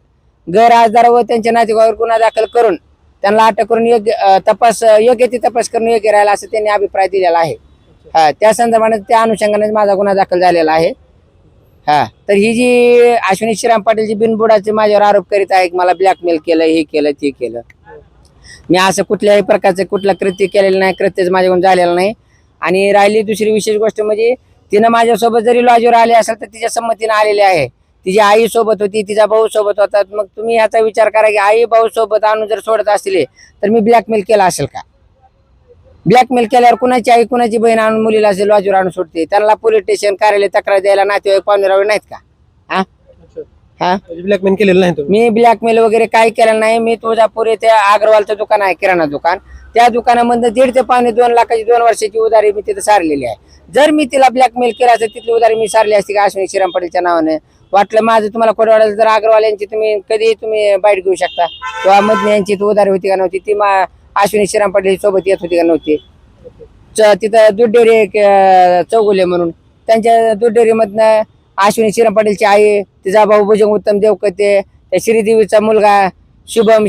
गैरहजदार व त्यांच्या नातेवाईकावर गुन्हा दाखल करून त्यांना अटक करून योग्य ती तपास करून योग्य राहिला असं त्यांनी अभिप्राय दिलेला आहे. त्या संदर्भाने त्या अनुषंगाने माझा गुन्हा दाखल झालेला आहे. तर ही जी अश्विनी श्रीराम पाटील जी बिनबुडाचे माझ्यावर आरोप करीत आहे की मला ब्लॅकमेल केलं, हे केलं, ते केलं, मी असं कुठल्याही प्रकारचं कुठलं कृत्य केलेलं नाही, कृत्यच माझ्याकडून झालेलं नाही. आणि राहिली दुसरी विशेष गोष्ट म्हणजे तिनं माझ्यासोबत जरी लॉजवर आले असेल तर तिच्या संमतीने आलेली आहे. तिची आई सोबत होती, तिचा भाऊ सोबत होता. मग तुम्ही ह्याचा विचार करा की आई भाऊ सोबत आणून जर सोडत असले तर मी ब्लॅकमेल केला असेल का? ब्लॅकमेल केल्यावर कुणाची आई कुणाची बहीण आणून मुलीला असेल लॉजवर आणून सोडते, त्यांना पोलीस स्टेशन कार्यालय तक्रार द्यायला नातेवाईक पाहुणेरावे नाहीत का? हा, ब्लॅकमेल केलेलं नाही तुम्ही? मी ब्लॅकमेल वगैरे काही केलं नाही. मी तुळजापूर येथे अग्रवालचं दुकान आहे, किराणा दुकान, त्या दुकानामध्ये 1.5 ते 2 लाखाची 2 वर्षाची उधारी मी तिथे सारलेली आहे. जर मी तिला ब्लॅकमेल केला तर तिथली उधारी मी सारली असती का अश्विनी श्रीराम पाटीलच्या नावाने? वाटलं माझं तुम्हाला खोटं वाटलं तर अग्रवाल यांची तुम्ही कधी तुम्ही बाईट घेऊ शकता, किंवा मधने यांची उधारी होती का नव्हती, ती अश्विनी श्रीराम पाटील सोबत येत होती का नव्हती? तिथं दूध डेअरी चौगुले म्हणून, त्यांच्या दूध डेअरीमधनं अश्विनी श्रीराम पाटीलची आई, तिचा भाऊ भुजंग उत्तम देवकते, त्या श्रीदेवीचा मुलगा शिवम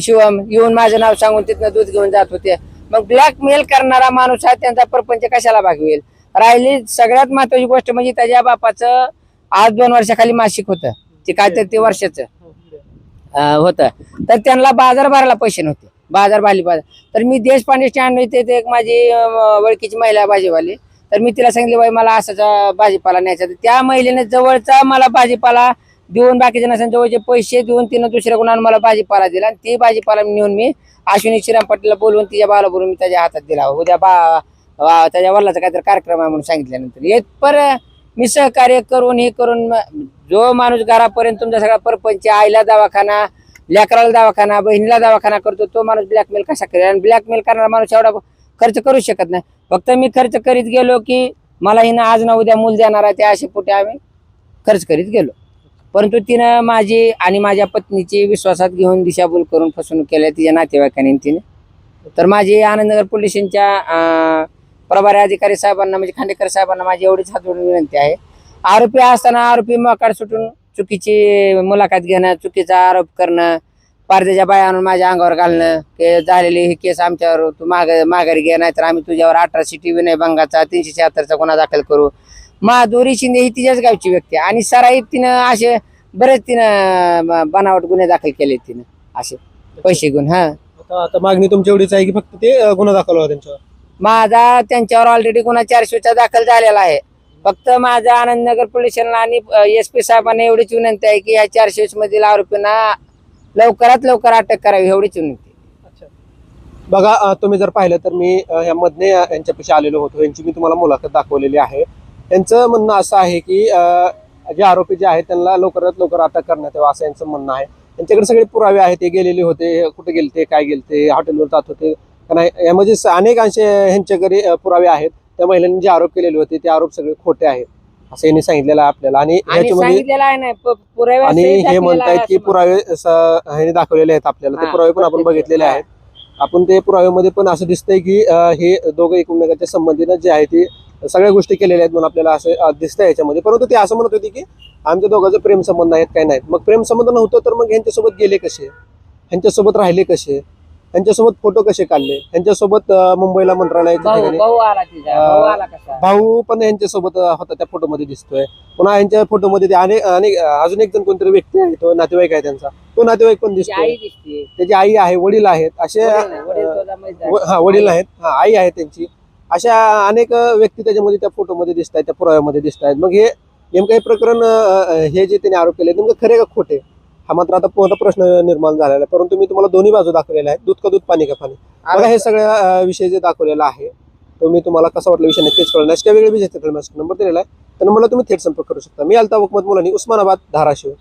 येऊन माझं नाव सांगून तिथनं दूध घेऊन जात होते. मग ब्लॅकमेल करणारा माणूस हा त्यांचा परपंच कशाला भागवेल? राहिली सगळ्यात महत्वाची गोष्ट म्हणजे त्याच्या बापाचं आज 2 वर्षाखाली मासिक होतं, ते काय तर ते वर्षाचं होतं, तर त्यांना बाजार भरायला पैसे नव्हते, बाजार तर मी देशपांडे स्टँड इथे एक माझी ओळखीची महिला भाजीवाली, तर मी तिला सांगितलं बाई मला असाच भाजीपाला न्यायचा. तर त्या महिलेने जवळचा मला भाजीपाला देऊन, बाकीच्या नसेल जवळचे पैसे देऊन तिनं दुसऱ्या कोणाला मला भाजीपाला दिला, आणि ती भाजीपाला नेऊन मी अश्विनी श्रीराम पाटीलला बोलवून तिच्या बाला बोलून मी त्याच्या हातात दिला. उद्या त्याच्या वडिलाचा काहीतरी कार्यक्रम आहे म्हणून सांगितल्यानंतर हे पर मी सहकार्य करून हे करून जो माणूस घरापर्यंत तुमचा सगळा परपंच, आईला दवाखाना, लेकराला दवाखाना, बहिणीला दवाखाना करतो, तो माणूस ब्लॅकमेल कसा करेल? आणि ब्लॅकमेल करणारा माणूस एवढा खर्च करू शकत नाही. फक्त मी खर्च करीत गेलो की मला हिनं आज ना उद्या मूल देणार आहे, त्या अशा पोटे आम्ही खर्च करीत गेलो. परंतु तिनं माझी आणि माझ्या पत्नीची विश्वासात घेऊन दिशाभूल करून फसवणूक केल्या तिच्या नातेवाईकांनी तिने. तर माझी आनंदनगर पोलीस स्टेशनच्या प्रभारी अधिकारी साहेबांना म्हणजे खांडेकर साहेबांना माझी एवढीच हात जोडून विनंती आहे, आरोपी असताना आरोपी मोकाट सुटून चुकीची मुलाखत घेणं, चुकीचा आरोप करणं, पारद्याच्या बाया आणून माझ्या अंगावर घालणं, की झालेली ही केस आमच्यावर तू माघारी घे, नाहीतर आम्ही तुझ्यावर 18 विनयभंगाचा 376चा गुन्हा दाखल करू. माधुरी शिंदे ही तिच्याच गावची व्यक्ती आहे, आणि सराईत तिनं असे बरेच तिनं बनावट गुन्हे दाखल केले तिनं असे पैसे घेऊन. आता मागणी तुमची एवढीच आहे की फक्त ते गुन्हा दाखल व्हावा त्यांच्यावर? माझा त्यांच्यावर ऑलरेडी गुन्हा 400चा दाखल झालेला आहे. फक्त माझा आनंदनगर पोलीस स्टेशनला आणि SP साहेबांना एवढीच विनंती आहे की या 420 मधील आरोपींना लवकरात लवकर अटक करावी, एवढीच विनंती. बघा, तुम्ही जर पाहिलं तर मी या मधने यांच्यापाशी आलेलो होतो, यांची मी तुम्हाला मुलाखत दाखवलेली आहे. त्यांचं म्हणणं असं आहे की जे आरोपी जे आहेत त्यांना लवकरात लवकर अटक करण्यात यावं असं यांचं म्हणणं आहे. त्यांच्याकडे सगळे पुरावे आहेत, ते गेलेले होते, कुठे गेलते, काय गेलते, हॉटेलवर जात होते का नाही, यामध्ये अनेक अंशे ह्यांच्याकडे पुरावे आहेत. त्या महिलांनी जे आरोप केलेले होते ते आरोप सगळे खोटे आहेत असं यांनी सांगितलेलं आहे आपल्याला. आणि हे म्हणतायत की पुरावे ह्यांनी दाखवलेले आहेत आपल्याला, ते पुरावे पण आपण बघितलेले आहेत. आपण ते पुराव्यामध्ये पण असं दिसतंय की हे दोघं एकमेकांच्या संबंधीनं जे आहे ते सगळ्या गोष्टी केलेल्या आहेत म्हणून आपल्याला असं दिसतंय याच्यामध्ये. परंतु ते असं म्हणत होते की आमच्या दोघांचं प्रेम संबंध आहेत, काय नाहीत. मग प्रेम संबंध नव्हतं तर मग ह्यांच्यासोबत गेले कसे, ह्यांच्यासोबत राहिले कसे, ह्यांच्यासोबत फोटो कसे काढले, ह्यांच्यासोबत मुंबईला मंत्रालयाच्या ठिकाणी भाऊ पण यांच्यासोबत होता त्या फोटोमध्ये दिसतोय. पुन्हा यांच्या फोटोमध्ये अजून एक जण कोणतरी व्यक्ती आहे, तो नातेवाईक आहे त्यांचा, तो नातेवाईक पण दिसतोय, त्याची आई आहे, वडील आहेत, असे वडील आहेत, आई आहे त्यांची, अशा अनेक व्यक्ती त्याच्यामध्ये त्या फोटोमध्ये दिसत आहेत, त्या पुराव्यामध्ये दिसत आहेत. मग हे नेमकं हे प्रकरण हे जे त्यांनी आरोप केले नेमकं खरे का खोटे, हा मात्र आता मोठा प्रश्न निर्माण झालेला आहे. परंतु मी तुम्हाला दोन्ही बाजू दाखवलेल्या आहेत, दूध का दूध पाणी का पाणी. बघा, हे सगळ्या विषय जे दाखवलेला आहे तो मी तुम्हाला कसा वाटला विषय नक्कीच कळणार. वेगळे विषय नंबर दिलेला आहे, तर मला तुम्ही थेट संपर्क करू शकता. मी अल्ताफ हुकमत मुलानी, उस्मानाबाद, धाराशिव.